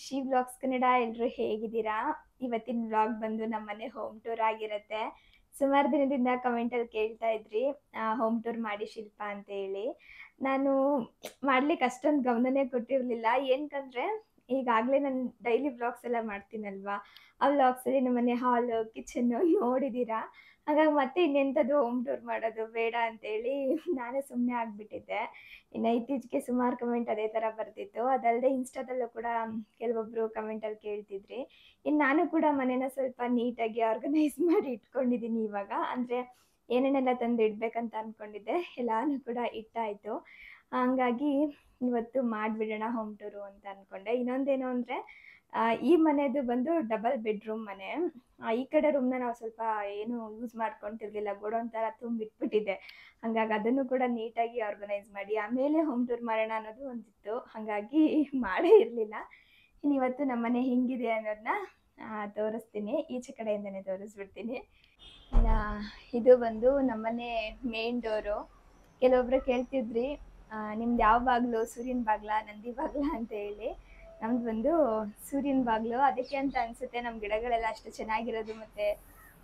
ಖುಷಿ ವ್ಲಾಗ್ಸ್ ಕನ್ನಡ ಎಲ್ರು ಹೇಗಿದ್ದೀರಾ? ಇವತ್ತಿನ ವ್ಲಾಗ್ ಬಂದು ನಮ್ಮನೆ ಹೋಮ್ ಟೂರ್ ಆಗಿರತ್ತೆ. ಸುಮಾರು ದಿನದಿಂದ ಕಮೆಂಟ್ ಅಲ್ಲಿ ಕೇಳ್ತಾ ಇದ್ರಿ ಹೋಮ್ ಟೂರ್ ಮಾಡಿ ಶಿಲ್ಪ ಅಂತ ಹೇಳಿ. ನಾನು ಮಾಡ್ಲಿಕ್ಕೆ ಅಷ್ಟೊಂದು ಗಮನನೇ ಕೊಟ್ಟಿರ್ಲಿಲ್ಲ. ಏನಕ್ಕಂದ್ರೆ ಈಗಾಗ್ಲೇ ನಾನು ಡೈಲಿ ವ್ಲಾಗ್ಸ್ ಎಲ್ಲ ಮಾಡ್ತೀನಲ್ವಾ, ಆ ವ್ಲಾಗ್ಸ್ ಅಲ್ಲಿ ನಮ್ಮನೆ ಹಾಲ್ ಕಿಚನ್ ನೋಡಿದೀರಾ. ಹಾಗಾಗಿ ಮತ್ತೆ ಇನ್ನೆಂಥದ್ದು ಹೋಮ್ ಟೂರ್ ಮಾಡೋದು ಬೇಡ ಅಂತ ಹೇಳಿ ನಾನೇ ಸುಮ್ಮನೆ ಆಗ್ಬಿಟ್ಟಿದ್ದೆ. ಇನ್ನು ಇತ್ತೀಚೆಗೆ ಸುಮಾರು ಕಮೆಂಟ್ ಅದೇ ತರ ಬರ್ತಿತ್ತು. ಅದಲ್ಲದೆ ಇನ್ಸ್ಟಾದಲ್ಲೂ ಕೂಡ ಕೆಲವೊಬ್ರು ಕಮೆಂಟ್ ಅಲ್ಲಿ ಕೇಳ್ತಿದ್ರಿ. ಇನ್ನು ನಾನು ಕೂಡ ಮನೇನ ಸ್ವಲ್ಪ ನೀಟಾಗಿ ಆರ್ಗನೈಸ್ ಮಾಡಿ ಇಟ್ಕೊಂಡಿದ್ದೀನಿ ಇವಾಗ. ಅಂದ್ರೆ ಏನೇನೆಲ್ಲ ತಂದು ಇಡ್ಬೇಕಂತ ಅನ್ಕೊಂಡಿದ್ದೆ ಎಲ್ಲಾನು ಕೂಡ ಇಟ್ಟಾಯ್ತು. ಹಂಗಾಗಿ ಇವತ್ತು ಮಾಡ್ಬಿಡೋಣ ಹೋಮ್ ಟೂರು ಅಂತ ಅನ್ಕೊಂಡೆ. ಇನ್ನೊಂದೇನು ಅಂದ್ರೆ ಈ ಮನೆದು ಬಂದು ಡಬಲ್ ಬೆಡ್ರೂಮ್ ಮನೆ. ಈ ಕಡೆ ರೂಮ್ನ ನಾವು ಸ್ವಲ್ಪ ಏನು ಯೂಸ್ ಮಾಡ್ಕೊಂತಿರ್ಲಿಲ್ಲ, ಗೋಡೌನ್ ತರ ತುಂಬಿಟ್ಬಿಟ್ಟಿದೆ. ಹಂಗಾಗಿ ಅದನ್ನು ಕೂಡ ನೀಟಾಗಿ ಆರ್ಗನೈಸ್ ಮಾಡಿ ಆಮೇಲೆ ಹೋಮ್ ಟೂರ್ ಮಾಡೋಣ ಅನ್ನೋದು ಒಂದಿತ್ತು. ಹಾಗಾಗಿ ಮಾಡೇ ಇರಲಿಲ್ಲ. ಇನ್ನು ಇವತ್ತು ನಮ್ಮನೆ ಹೆಂಗಿದೆ ಅನ್ನೋದನ್ನ ತೋರಿಸ್ತೀನಿ. ಈಚೆ ಕಡೆಯಿಂದನೇ ತೋರಿಸ್ಬಿಡ್ತೀನಿ. ಇದು ಬಂದು ನಮ್ಮನೆ ಮೇನ್ ಡೋರು. ಕೆಲವೊಬ್ರು ಕೇಳ್ತಿದ್ರಿ ನಿಮ್ದು ಯಾವ ಬಾಗ್ಲು, ಸೂರ್ಯನ ಬಾಗ್ಲ ನಂದಿ ಬಾಗ್ಲ ಅಂತ ಹೇಳಿ. ನಮ್ದು ಬಂದು ಸೂರ್ಯನ ಬಾಗ್ಲು. ಅದಕ್ಕೆ ಅಂತ ಅನ್ಸುತ್ತೆ ನಮ್ಮ ಗಿಡಗಳೆಲ್ಲ ಅಷ್ಟು ಚೆನ್ನಾಗಿರೋದು, ಮತ್ತೆ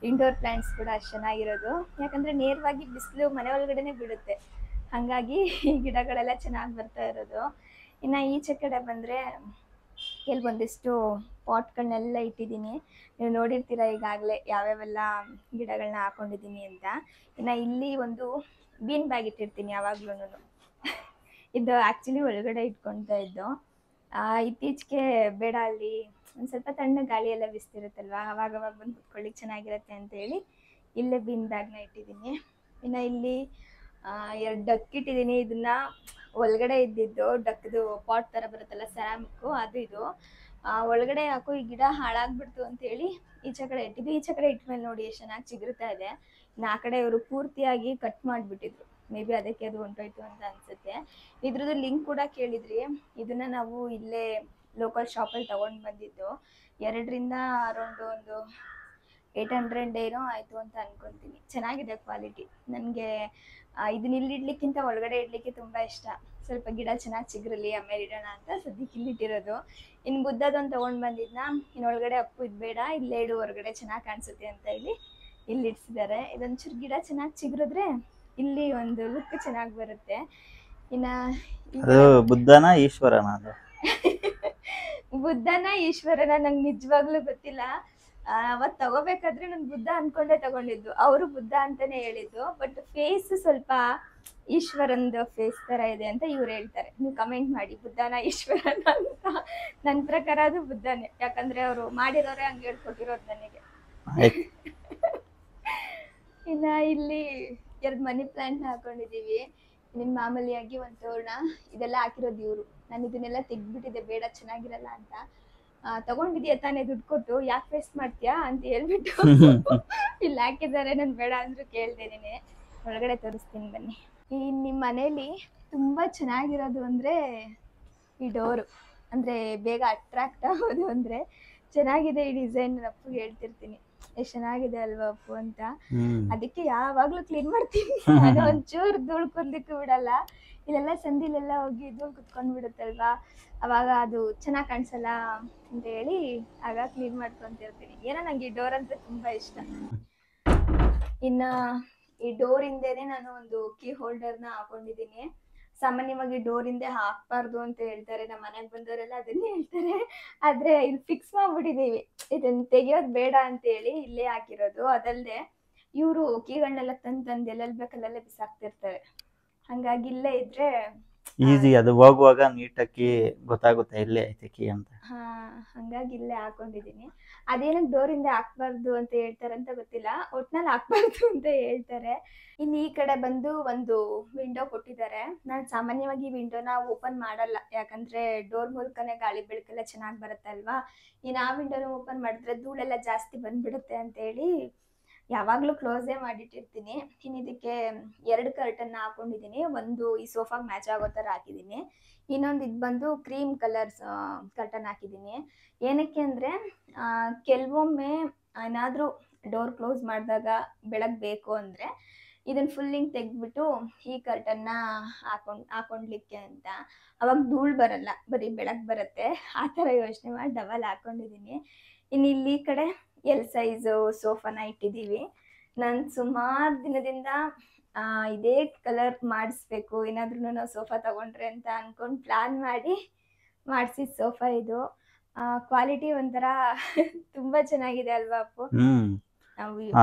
ಇಂಡೋರ್ ಪ್ಲಾಂಟ್ಸ್ ಕೂಡ ಅಷ್ಟು ಚೆನ್ನಾಗಿರೋದು. ಯಾಕಂದ್ರೆ ನೇರವಾಗಿ ಬಿಸಿಲು ಮನೆ ಒಳಗಡೆನೆ ಬೀಳುತ್ತೆ, ಹಾಗಾಗಿ ಈ ಗಿಡಗಳೆಲ್ಲ ಚೆನ್ನಾಗಿ ಬರ್ತಾ ಇರೋದು. ಇನ್ನು ಈಚೆ ಕಡೆ ಬಂದರೆ ಕೆಲವೊಂದಿಷ್ಟು ಪಾಟ್ಗಳನ್ನೆಲ್ಲ ಇಟ್ಟಿದ್ದೀನಿ. ನೀವು ನೋಡಿರ್ತೀರ ಈಗಾಗಲೇ ಯಾವ್ಯಾವೆಲ್ಲ ಗಿಡಗಳನ್ನ ಹಾಕೊಂಡಿದ್ದೀನಿ ಅಂತ. ಇನ್ನು ಇಲ್ಲಿ ಒಂದು ಬೀನ್ ಬ್ಯಾಗ್ ಇಟ್ಟಿರ್ತೀನಿ ಯಾವಾಗ್ಲೂ. ಇದು ಆ್ಯಕ್ಚುಲಿ ಒಳಗಡೆ ಇಟ್ಕೊಳ್ತಾ ಇದ್ದು. ಇತ್ತೀಚೆಗೆ ಬೇಡ, ಅಲ್ಲಿ ಒಂದು ಸ್ವಲ್ಪ ತಣ್ಣ ಗಾಳಿ ಎಲ್ಲ ಬಿಸ್ತಿರುತ್ತಲ್ವ, ಅವಾಗವಾಗ ಬಂದು ಕುತ್ಕೊಳ್ಳಿಕ್ಕೆ ಚೆನ್ನಾಗಿರುತ್ತೆ ಅಂತ ಹೇಳಿ ಇಲ್ಲೇ ಬೀನ್ ಬ್ಯಾಗ್ನ ಇಟ್ಟಿದ್ದೀನಿ. ಇನ್ನು ಇಲ್ಲಿ 2 ಡಕ್ ಇಟ್ಟಿದ್ದೀನಿ. ಇದನ್ನ ಒಳಗಡೆ ಇದ್ದಿದ್ದು ಡಕ್ದು ಪಾಟ್ ಥರ ಬರುತ್ತಲ್ಲ ಸೆರಾಮಿಕ್ಕು, ಅದು ಇದು. ಒಳಗಡೆ ಯಾಕೋ ಈ ಗಿಡ ಹಾಳಾಗ್ಬಿಡ್ತು ಅಂತ ಹೇಳಿ ಈಚೆ ಕಡೆ ಇಟ್ಟಿದ್ದು. ಈಚೆ ಕಡೆ ಇಟ್ಮೇಲೆ ನೋಡಿ ಎಷ್ಟು ಚೆನ್ನಾಗಿ ಚಿಗುರ್ತಾ ಇದೆ. ಇನ್ನು ಆ ಕಡೆ ಇವರು ಪೂರ್ತಿಯಾಗಿ ಕಟ್ ಮಾಡಿಬಿಟ್ಟಿದ್ರು. ಮೇ ಬಿ ಅದಕ್ಕೆ ಅದು ಹೊಂಟೋಯ್ತು ಅಂತ ಅನ್ಸುತ್ತೆ. ಇದ್ರದ್ದು ಲಿಂಕ್ ಕೂಡ ಕೇಳಿದ್ರಿ. ಇದನ್ನ ನಾವು ಇಲ್ಲೇ ಲೋಕಲ್ ಶಾಪಲ್ಲಿ ತಗೊಂಡು ಬಂದಿದ್ದು. 2ರಿಂದ ಅರೌಂಡ್ ಒಂದು 800 ಏನೋ ಆಯಿತು ಅಂತ ಅನ್ಕೊತೀನಿ. ಚೆನ್ನಾಗಿದೆ ಕ್ವಾಲಿಟಿ. ನನಗೆ ಇದನ್ನ ಇಲ್ಲಿ ಇಡ್ಲಿಕ್ಕಿಂತ ಒಳಗಡೆ ಇಡ್ಲಿಕ್ಕೆ ತುಂಬ ಇಷ್ಟ. ಸ್ವಲ್ಪ ಗಿಡ ಚೆನ್ನಾಗಿ ಚಿಗುರಲಿ ಆಮೇಲೆ ಇಡೋಣ ಅಂತ ಸದ್ಯಕ್ಕೆ ಇಲ್ಲಿಟ್ಟಿರೋದು. ಇನ್ನು ಬುದ್ಧದೊಂದು ತೊಗೊಂಡು ಬಂದಿದ್ನ, ಇನ್ನು ಒಳಗಡೆ ಅಪ್ಪು ಇದು ಬೇಡ ಇಲ್ಲೇ ಇಡು ಹೊರಗಡೆ ಚೆನ್ನಾಗಿ ಕಾಣಿಸುತ್ತೆ ಅಂತ ಹೇಳಿ ಇಲ್ಲಿ ಇಡ್ಸಿದ್ದಾರೆ. ಇದೊಂಚೂರು ಗಿಡ ಚೆನ್ನಾಗಿ ಚಿಗುರಿದ್ರೆ ಇಲ್ಲಿ ಒಂದು ಲುಕ್ ಚೆನ್ನಾಗಿ ಬರುತ್ತೆ. ಇನ್ನು ಬುದ್ಧನ ಈಶ್ವರನ ಅದು ಬುದ್ಧನ ಈಶ್ವರನ ನಂಗೆ ನಿಜವಾಗ್ಲೂ ಗೊತ್ತಿಲ್ಲ. ಅವತ್ತು ತಗೋಬೇಕಾದ್ರೆ ನಾನು ಬುದ್ಧ ಅನ್ಕೊಂಡೇ ತಗೊಂಡಿದ್ದು. ಅವರು ಬುದ್ಧ ಅಂತಾನೆ ಹೇಳಿದ್ದು. ಬಟ್ ಫೇಸ್ ಸ್ವಲ್ಪ ಈಶ್ವರಂದು ಫೇಸ್ ತರ ಇದೆ ಅಂತ ಇವ್ರು ಹೇಳ್ತಾರೆ. ನೀವು ಕಮೆಂಟ್ ಮಾಡಿ ಬುದ್ಧನ ಈಶ್ವರನ ಅಂತ. ನನ್ನ ಪ್ರಕಾರ ಅದು ಬುದ್ಧನೇ, ಯಾಕಂದ್ರೆ ಅವರು ಮಾಡಿರೋರೆ ಹಂಗೆ ಹೇಳ್ಕೊಟ್ಟಿರೋದು ನನಗೆ. ಇನ್ನ ಇಲ್ಲಿ 2 ಮನಿ ಪ್ಲಾಂಟ್ ಹಾಕೊಂಡಿದೀವಿ. ನಿಮ್ ಮಾಮೂಲಿಯಾಗಿ ಒಂದು ತೋರಣ, ಇದೆಲ್ಲ ಹಾಕಿರೋದು ಇವ್ರು. ನಾನು ಇದನ್ನೆಲ್ಲ ತೆಗ್ದ್ಬಿಟ್ಟಿದ್ದೆ, ಬೇಡ ಚೆನ್ನಾಗಿರಲ್ಲ ಅಂತ. ತಗೊಂಡಿದ್ಯಾ ತಾನೇ ದುಡ್ಡು ಕೊಟ್ಟು, ಯಾಕೆ ವೇಸ್ಟ್ ಮಾಡ್ತೀಯಾ ಅಂತ ಹೇಳ್ಬಿಟ್ಟು ಇಲ್ಲಿ ಹಾಕಿದ್ದಾರೆ. ನಾನು ಬೇಡ ಅಂದ್ರು ಕೇಳ್ದೇನೆ. ಒಳಗಡೆ ತೋರಿಸ್ತೀನಿ ಬನ್ನಿ. ಈ ನಿಮ್ಮ ಮನೇಲಿ ತುಂಬಾ ಚೆನ್ನಾಗಿರೋದು ಅಂದ್ರೆ ಈ ಡೋರು. ಅಂದ್ರೆ ಬೇಗ ಅಟ್ರಾಕ್ಟ್ ಆಗೋದು ಅಂದ್ರೆ ಚೆನ್ನಾಗಿದೆ ಈ ಡಿಸೈನ್. ಅಪ್ಪುಗೆ ಹೇಳ್ತಿರ್ತೀನಿ ಎಷ್ಟು ಚೆನ್ನಾಗಿದೆ ಅಲ್ವಾ ಅಪ್ಪು ಅಂತ. ಅದಕ್ಕೆ ಯಾವಾಗ್ಲೂ ಕ್ಲೀನ್ ಮಾಡ್ತೀನಿ. ನಾನು ಒಂಚೂರು ಧೂಳು ಕೂರ್ಲಿಕ್ಕೂ ಬಿಡಲ್ಲ. ಇಲ್ಲೆಲ್ಲ ಸಂದಿಲೆಲ್ಲ ಹೋಗಿ ಧೂಳು ಕುತ್ಕೊಂಡ್ ಬಿಡುತ್ತಲ್ವಾ, ಅವಾಗ ಅದು ಚೆನ್ನಾಗಿ ಕಾಣಿಸಲ್ಲ ಅಂತ ಹೇಳಿ ಆಗ ಕ್ಲೀನ್ ಮಾಡ್ಕೊಂತಿರ್ತೀನಿ. ಏನೋ ನಂಗೆ ಈ ಡೋರ್ ಅಂದ್ರೆ ತುಂಬಾ ಇಷ್ಟ. ಇನ್ನ ಈ ಡೋರ್ ಹಿಂದೆನೆ ನಾನು ಒಂದು ಕೀ ಹೋಲ್ಡರ್ನ ಹಾಕೊಂಡಿದ್ದೀನಿ. ಸಾಮಾನ್ಯವಾಗಿ ಡೋರ್ ಹಿಂದೆ ಹಾಕ್ಬಾರ್ದು ಅಂತ ಹೇಳ್ತಾರೆ, ನಮ್ಮ ಮನೆಗೆ ಬಂದವರೆಲ್ಲ ಅದನ್ನೇ ಹೇಳ್ತಾರೆ. ಆದ್ರೆ ಇಲ್ಲಿ ಫಿಕ್ಸ್ ಮಾಡ್ಬಿಟ್ಟಿದೀವಿ, ಇದನ್ನ ತೆಗಿಯೋದು ಬೇಡ ಅಂತ ಹೇಳಿ ಇಲ್ಲೇ ಹಾಕಿರೋದು. ಅದಲ್ಲದೆ ಇವರು ಕೀಗಳನ್ನೆಲ್ಲ ತಂದು ಎಲ್ಲೆಲ್ಲಿ ಬೇಕಲ್ಲೆಲ್ಲ ಬಿಸಾಕ್ತಿರ್ತಾರೆ. ಹಂಗಾಗಿ ಇಲ್ಲೇ ಇದ್ರೆ ಈಸಿ, ಅದು ಹೋಗುವಾಗ ನೀಟಾಗಿ ಗೊತ್ತಾಗುತ್ತೆ ಇಲ್ಲೇ ಐತೆ ಕೀ ಅಂತ. ಹಂಗಾಗಿ ಇಲ್ಲೇ ಹಾಕೊಂಡಿದೀನಿ. ಅದೇನಕ್ಕೆ ಡೋರಿಂದ ಹಾಕ್ಬಾರ್ದು ಅಂತ ಹೇಳ್ತಾರಂತ ಗೊತ್ತಿಲ್ಲ, ಒಟ್ನಲ್ಲಿ ಹಾಕ್ಬಾರ್ದು ಅಂತ ಹೇಳ್ತಾರೆ. ಇನ್ನು ಈ ಕಡೆ ಬಂದು ಒಂದು ವಿಂಡೋ ಕೊಟ್ಟಿದ್ದಾರೆ. ನಾನು ಸಾಮಾನ್ಯವಾಗಿ ವಿಂಡೋನ ಓಪನ್ ಮಾಡಲ್ಲ, ಯಾಕಂದ್ರೆ ಡೋರ್ ಮೂಲಕನೇ ಗಾಳಿ ಬೆಳಕೆಲ್ಲ ಚೆನ್ನಾಗಿ ಬರುತ್ತೆ ಅಲ್ವಾ. ಇನ್ನು ಆ ವಿಂಡೋನ ಓಪನ್ ಮಾಡಿದ್ರೆ ಧೂಳೆಲ್ಲ ಜಾಸ್ತಿ ಬಂದ್ಬಿಡುತ್ತೆ ಅಂತ ಹೇಳಿ ಯಾವಾಗಲೂ ಕ್ಲೋಸೇ ಮಾಡಿಟ್ಟಿರ್ತೀನಿ. ಇನ್ನು ಇದಕ್ಕೆ 2 ಕರ್ಟನ್ ಹಾಕೊಂಡಿದ್ದೀನಿ. ಒಂದು ಈ ಸೋಫಾಗೆ ಮ್ಯಾಚ್ ಆಗೋ ಥರ ಹಾಕಿದ್ದೀನಿ, ಇನ್ನೊಂದು ಇದು ಬಂದು ಕ್ರೀಮ್ ಕಲರ್ಸ್ ಕರ್ಟನ್ ಹಾಕಿದ್ದೀನಿ. ಏನಕ್ಕೆ ಅಂದರೆ ಕೆಲವೊಮ್ಮೆ ಏನಾದರೂ ಡೋರ್ ಕ್ಲೋಸ್ ಮಾಡಿದಾಗ ಬೆಳಕು ಬೇಕು ಅಂದರೆ ಇದನ್ನ ಫುಲ್ಲಿಂಗ್ ತೆಗ್ದ್ಬಿಟ್ಟು ಈ ಕರ್ಟನ್ನ ಹಾಕೊಂಡ್ಲಿಕ್ಕೆ ಅಂತ. ಅವಾಗ ಧೂಳು ಬರಲ್ಲ, ಬರೀ ಬೆಳಕು ಬರುತ್ತೆ. ಆ ಥರ ಯೋಚನೆ ಮಾಡಿ ಡಬಲ್ ಹಾಕೊಂಡಿದ್ದೀನಿ. ಇನ್ನು ಇಲ್ಲಿ ಈ ಕಡೆ ಎಲ್ ಸೈಜು ಸೋಫಾನ ಇಟ್ಟಿದ್ದೀವಿ. ನಾನು ಸುಮಾರು ದಿನದಿಂದ ಇದೇ ಕಲರ್ ಮಾಡಿಸ್ಬೇಕು, ಏನಾದ್ರೂ ಸೋಫಾ ತಗೊಂಡ್ರೆ ಅಂತ ಅನ್ಕೊಂಡು ಪ್ಲಾನ್ ಮಾಡಿ ಮಾಡಿಸಿದ ಸೋಫಾ ಇದು. ಕ್ವಾಲಿಟಿ ಒಂಥರ ತುಂಬಾ ಚೆನ್ನಾಗಿದೆ ಅಲ್ವಾ ಅಪ್ಪು?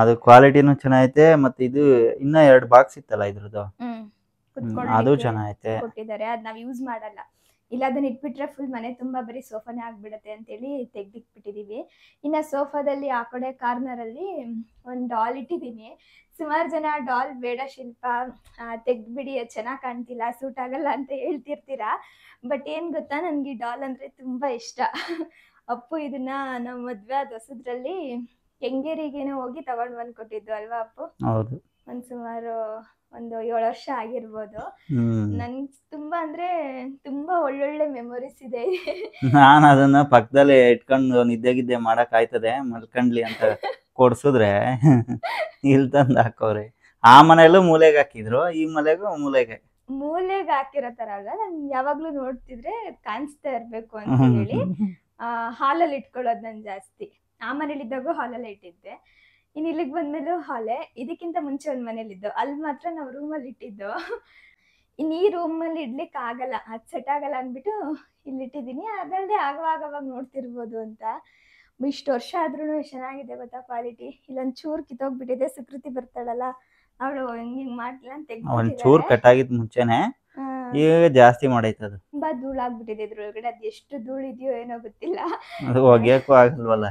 ಅದು ಕ್ವಾಲಿಟಿನೂ ಚೆನ್ನಾಗೈತೆ, ಮತ್ತೆ ಇದು ಇನ್ನ 2 ಬಾಕ್ಸ್ ಇತ್ತಲ್ಲ ಇದ್ರದ್ದು, ಅದು ಚೆನ್ನಾಗೈತೆ ಕೊಟ್ಟಿದ್ದಾರೆ. ಅದ್ ನಾವ್ ಯೂಸ್ ಮಾಡಲ್ಲ, ಇಲ್ಲ ಅದನ್ನ ಇಟ್ಬಿಟ್ರೆ ಫುಲ್ ಮನೆ ತುಂಬಾ ಬರೀ ಸೋಫಾನೇ ಆಗ್ಬಿಡತ್ತೆ ಅಂತೇಳಿ ತೆಗ್ದಿಟ್ಬಿಟ್ಟಿದೀವಿ. ಇನ್ನ ಸೋಫಾದಲ್ಲಿ ಆ ಕಡೆ ಕಾರ್ನರ್ ಅಲ್ಲಿ ಒಂದ್ ಡಾಲ್ ಇಟ್ಟಿದೀನಿ. ಸುಮಾರು ಜನ ಡಾಲ್ ಬೇಡ ಶಿಲ್ಪ, ತೆಗ್ದ್ಬಿಡಿ, ಅದು ಚೆನ್ನಾಗ್ ಕಾಣ್ತಿಲ್ಲ, ಸೂಟ್ ಆಗಲ್ಲ ಅಂತ ಹೇಳ್ತಿರ್ತೀರಾ. ಬಟ್ ಏನ್ ಗೊತ್ತಾ, ನನ್ಗೆ ಈ ಡಾಲ್ ಅಂದ್ರೆ ತುಂಬಾ ಇಷ್ಟ. ಅಪ್ಪು ಇದನ್ನ ನಮ್ಮ ಮದ್ವೆ ಆದ ಹೊಸದ್ರಲ್ಲಿ ಕೆಂಗೇರಿಗೇನೋ ಹೋಗಿ ತಗೊಂಡ್ ಬಂದ್ ಕೊಟ್ಟಿದ್ದು ಅಲ್ವಾ ಅಪ್ಪು? ಹೌದು, ಸುಮಾರು ಒಂದು 7 ವರ್ಷ ಆಗಿರ್ಬೋದು. ನನ್ಗೆ ತುಂಬಾ ಅಂದ್ರೆ ತುಂಬಾ ಒಳ್ಳೊಳ್ಳೆ ಮೆಮೊರೀಸ್ ಇದೆ. ನಾನು ಅದನ್ನ ಪಕ್ಕದಲ್ಲೇ ಇಟ್ಕೊಂಡು ನಿದ್ದೆ ಮಾಡಕ್ ಆಯ್ತದೆ, ಮಲ್ಕೊಂಡ್ಲಿ ಅಂತ ಕೊಡ್ಸಿದ್ರೆ ಇಲ್ಲಿ ತಂದು ಹಾಕೋರಿ. ಆ ಮನೆಯಲ್ಲೂ ಮೂಲೆಗೆ ಹಾಕಿದ್ರು, ಈ ಮನೆಗೂ ಮೂಲೆಗೆ ಹಾಕಿರೋ ತರ ಅಲ್ಲ, ನನ್ ಯಾವಾಗ್ಲೂ ನೋಡ್ತಿದ್ರೆ ಕಾಣಿಸ್ತಾ ಇರ್ಬೇಕು ಅಂತ ಹೇಳಿ ಹಾಲಲ್ಲಿ ಇಟ್ಕೊಳ್ಳೋದು ನನ್ ಜಾಸ್ತಿ. ಆ ಮನೇಲಿದ್ದಾಗ ಹಾಲಲ್ಲೇ ಇಟ್ಟಿದ್ದೆ. ಇನ್ನು ಇಲ್ಲಿಗೆ ಬಂದ್ಮೇಲೂ ಹಾಲೆ. ಇದಕ್ಕಿಂತ ಮುಂಚೆ ಒಂದ್ ಮನೇಲಿದ್ದು, ಅಲ್ಲಿ ಮಾತ್ರ ನಾವು ರೂಮಲ್ಲಿ ಇಟ್ಟಿದ್ದು. ಇನ್ನು ಈ ರೂಮಲ್ಲಿ ಇಡ್ಲಿಕ್ಕೆ ಆಗಲ್ಲ, ಅದು ಸೆಟ್ ಆಗಲ್ಲ ಅಂದ್ಬಿಟ್ಟು ಇಲ್ಲಿ ಇಟ್ಟಿದ್ದೀನಿ. ಅದಲ್ಲದೆ ಆವಾಗ ನೋಡ್ತಿರ್ಬೋದು ಅಂತ. ಇಷ್ಟು ವರ್ಷ ಆದ್ರೂ ಚೆನ್ನಾಗಿದೆ ಗೊತ್ತಾ ಕ್ವಾಲಿಟಿ. ಇಲ್ಲೊಂದ್ ಚೂರ್ ಕಿತ್ತೋಗ್ಬಿಟ್ಟಿದೆ. ಸುಕೃತಿ ಬರ್ತಾಳಲ್ಲ, ಅವಳು ಹಿಂಗ್ ಮಾಡ್ಲಿಲ್ಲ ಅಂತ ಒಂದ್ ಚೂರ್ ಕಟ್ಟಾಗಿದ್ ಮುಂಚೆನೆ ಈಗ ಜಾಸ್ತಿ ಮಾಡೈತದು. ತುಂಬಾ ಧೂಳಾಗ್ಬಿಟ್ಟಿದೆ ಇದ್ರೊಳಗಡೆ. ಅದ್ ಎಷ್ಟು ಧೂಳಿದೆಯೋ ಏನೋ ಗೊತ್ತಿಲ್ಲ, ಅದು ಒಗ್ಯಕ್ಕೂ ಆಗಲ್ವಲ್ಲ.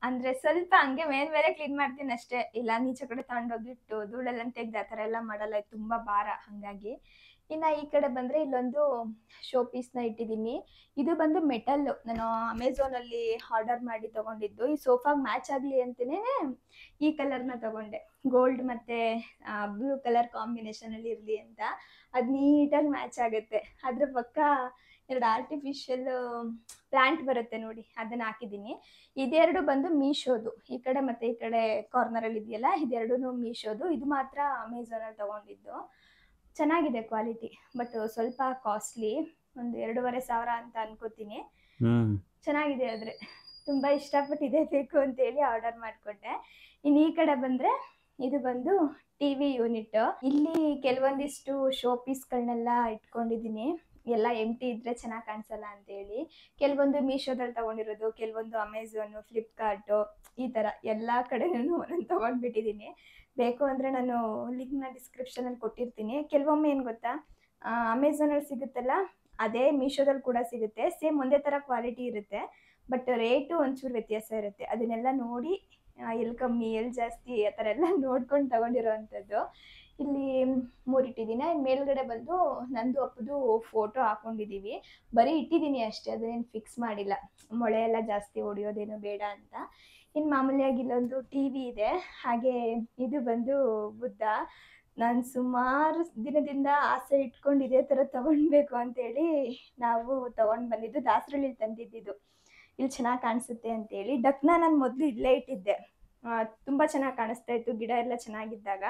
ಅಂದ್ರೆ ಸ್ವಲ್ಪ ಹಂಗೆ ಮೇಲೆ ಕ್ಲೀನ್ ಮಾಡ್ತೀನಿ ಅಷ್ಟೇ, ಇಲ್ಲ ನೀಚೆ ಕಡೆ ತಗೊಂಡೋಗಿಟ್ಟು ಧೂಳೆಲ್ಲ ತೆಗ್ದು ಆ ತರ ಎಲ್ಲ ಮಾಡಲ್ಲ, ತುಂಬಾ ಭಾರ ಹಂಗಾಗಿ. ಇನ್ನ ಈ ಕಡೆ ಬಂದ್ರೆ ಇಲ್ಲೊಂದು ಶೋ ಪೀಸ್ ನ ಇಟ್ಟಿದ್ದೀನಿ. ಇದು ಬಂದು ಮೆಟಲ್, ನಾನು ಅಮೆಝಾನ್ ಅಲ್ಲಿ ಆರ್ಡರ್ ಮಾಡಿ ತಗೊಂಡಿದ್ದು. ಈ ಸೋಫಾಗ್ ಮ್ಯಾಚ್ ಆಗ್ಲಿ ಅಂತಾನೆ ಈ ಕಲರ್ ನ ತಗೊಂಡೆ, ಗೋಲ್ಡ್ ಮತ್ತೆ ಬ್ಲೂ ಕಲರ್ ಕಾಂಬಿನೇಷನ್ ಅಲ್ಲಿ ಇರ್ಲಿ ಅಂತ. ಅದ್ ನೀಟಾಗಿ ಮ್ಯಾಚ್ ಆಗುತ್ತೆ. ಅದ್ರ ಪಕ್ಕ 2 ಆರ್ಟಿಫಿಷಿಯಲ್ ಪ್ಲಾಂಟ್ ಬರುತ್ತೆ ನೋಡಿ, ಅದನ್ನ ಹಾಕಿದ್ದೀನಿ. ಇದೆರಡು ಬಂದು ಮೀಶೋದು, ಈ ಕಡೆ ಮತ್ತೆ ಈ ಕಡೆ ಕಾರ್ನರ್ ಅಲ್ಲಿ ಇದೆಯಲ್ಲ, ಇದೆರಡು ಮೀಶೋದು. ಇದು ಮಾತ್ರ ಅಮೆಝಾನ್ ಅಲ್ಲಿ ತಗೊಂಡಿದ್ದು. ಚೆನ್ನಾಗಿದೆ ಕ್ವಾಲಿಟಿ, ಬಟ್ ಸ್ವಲ್ಪ ಕಾಸ್ಟ್ಲಿ, ಒಂದು 2,500 ಅಂತ ಅನ್ಕೋತೀನಿ. ಚೆನ್ನಾಗಿದೆ, ಆದ್ರೆ ತುಂಬಾ ಇಷ್ಟಪಟ್ಟು ಇದೇ ಬೇಕು ಅಂತ ಹೇಳಿ ಆರ್ಡರ್ ಮಾಡ್ಕೊಂಡೆ. ಇನ್ನು ಈ ಕಡೆ ಬಂದ್ರೆ ಇದು ಬಂದು ಟಿವಿ ಯೂನಿಟ್. ಇಲ್ಲಿ ಕೆಲವೊಂದಿಷ್ಟು ಶೋ ಪೀಸ್ಗಳನ್ನೆಲ್ಲ ಇಟ್ಕೊಂಡಿದ್ದೀನಿ. ಎಲ್ಲ ಎಂಟಿ ಇದ್ರೆ ಚೆನ್ನಾಗಿ ಕಾಣಿಸಲ್ಲ ಅಂತ ಹೇಳಿ ಕೆಲವೊಂದು ಮೀಶೋದಲ್ಲಿ ತಗೊಂಡಿರೋದು, ಕೆಲವೊಂದು ಅಮೆಝಾನ್, ಫ್ಲಿಪ್ಕಾರ್ಟ್, ಈ ತರ ಎಲ್ಲಾ ಕಡೆನೂ ನಾನು ತಗೊಂಡ್ಬಿಟ್ಟಿದ್ದೀನಿ. ಬೇಕು ಅಂದ್ರೆ ನಾನು ಲಿಂಕ್ ನ ಡಿಸ್ಕ್ರಿಪ್ಷನ್ ಅಲ್ಲಿ ಕೊಟ್ಟಿರ್ತೀನಿ. ಕೆಲವೊಮ್ಮೆ ಏನ್ ಗೊತ್ತಾ, ಅಮೆಝಾನ್ ಅಲ್ಲಿ ಸಿಗುತ್ತಲ್ಲ ಅದೇ ಮೀಶೋದಲ್ಲಿ ಕೂಡ ಸಿಗುತ್ತೆ, ಸೇಮ್ ಒಂದೇ ತರ ಕ್ವಾಲಿಟಿ ಇರುತ್ತೆ, ಬಟ್ ರೇಟು ಒಂಚೂರು ವ್ಯತ್ಯಾಸ ಇರುತ್ತೆ. ಅದನ್ನೆಲ್ಲ ನೋಡಿ ಎಲ್ಲಿ ಕಮ್ಮಿ ಎಲ್ಲಿ ಜಾಸ್ತಿ ಆ ಥರ ಎಲ್ಲ ನೋಡ್ಕೊಂಡು ತಗೊಂಡಿರೋ ಅಂಥದ್ದು. ಇಲ್ಲಿ 3 ಇಟ್ಟಿದ್ದೀನಿ. ಮೇಲ್ಗಡೆ ಬಂದು ನಂದು ಅಪ್ಪದು ಫೋಟೋ ಹಾಕೊಂಡಿದ್ದೀವಿ. ಬರೀ ಇಟ್ಟಿದ್ದೀನಿ ಅಷ್ಟೇ, ಅದನ್ನೇನು ಫಿಕ್ಸ್ ಮಾಡಿಲ್ಲ, ಮೊಳೆ ಎಲ್ಲ ಜಾಸ್ತಿ ಹೊಡಿಯೋದೇನು ಬೇಡ ಅಂತ. ಇನ್ನು ಮಾಮೂಲಿಯಾಗಿ ಇಲ್ಲೊಂದು ಟಿವಿ ಇದೆ. ಹಾಗೆ ಇದು ಬಂದು ಬುದ್ಧ. ನಾನು ಸುಮಾರು ದಿನದಿಂದ ಆಸೆ ಇಟ್ಕೊಂಡು ಇದೇ ಥರ ತಗೊಳ್ಬೇಕು ಅಂತೇಳಿ ನಾವು ತಗೊಂಡು ಬಂದಿದ್ದು. ದಾಸರಳ್ಳಿ ತಂದಿದ್ದು, ಇಲ್ಲಿ ಚೆನ್ನಾಗಿ ಕಾಣಿಸುತ್ತೆ ಅಂತೇಳಿ. ಡಕ್ನ ನಾನು ಮೊದಲು ಇಲ್ಲೇ ಇಟ್ಟಿದ್ದೆ, ತುಂಬ ಚೆನ್ನಾಗಿ ಕಾಣಿಸ್ತಾ ಇತ್ತು ಗಿಡ ಎಲ್ಲ ಚೆನ್ನಾಗಿದ್ದಾಗ.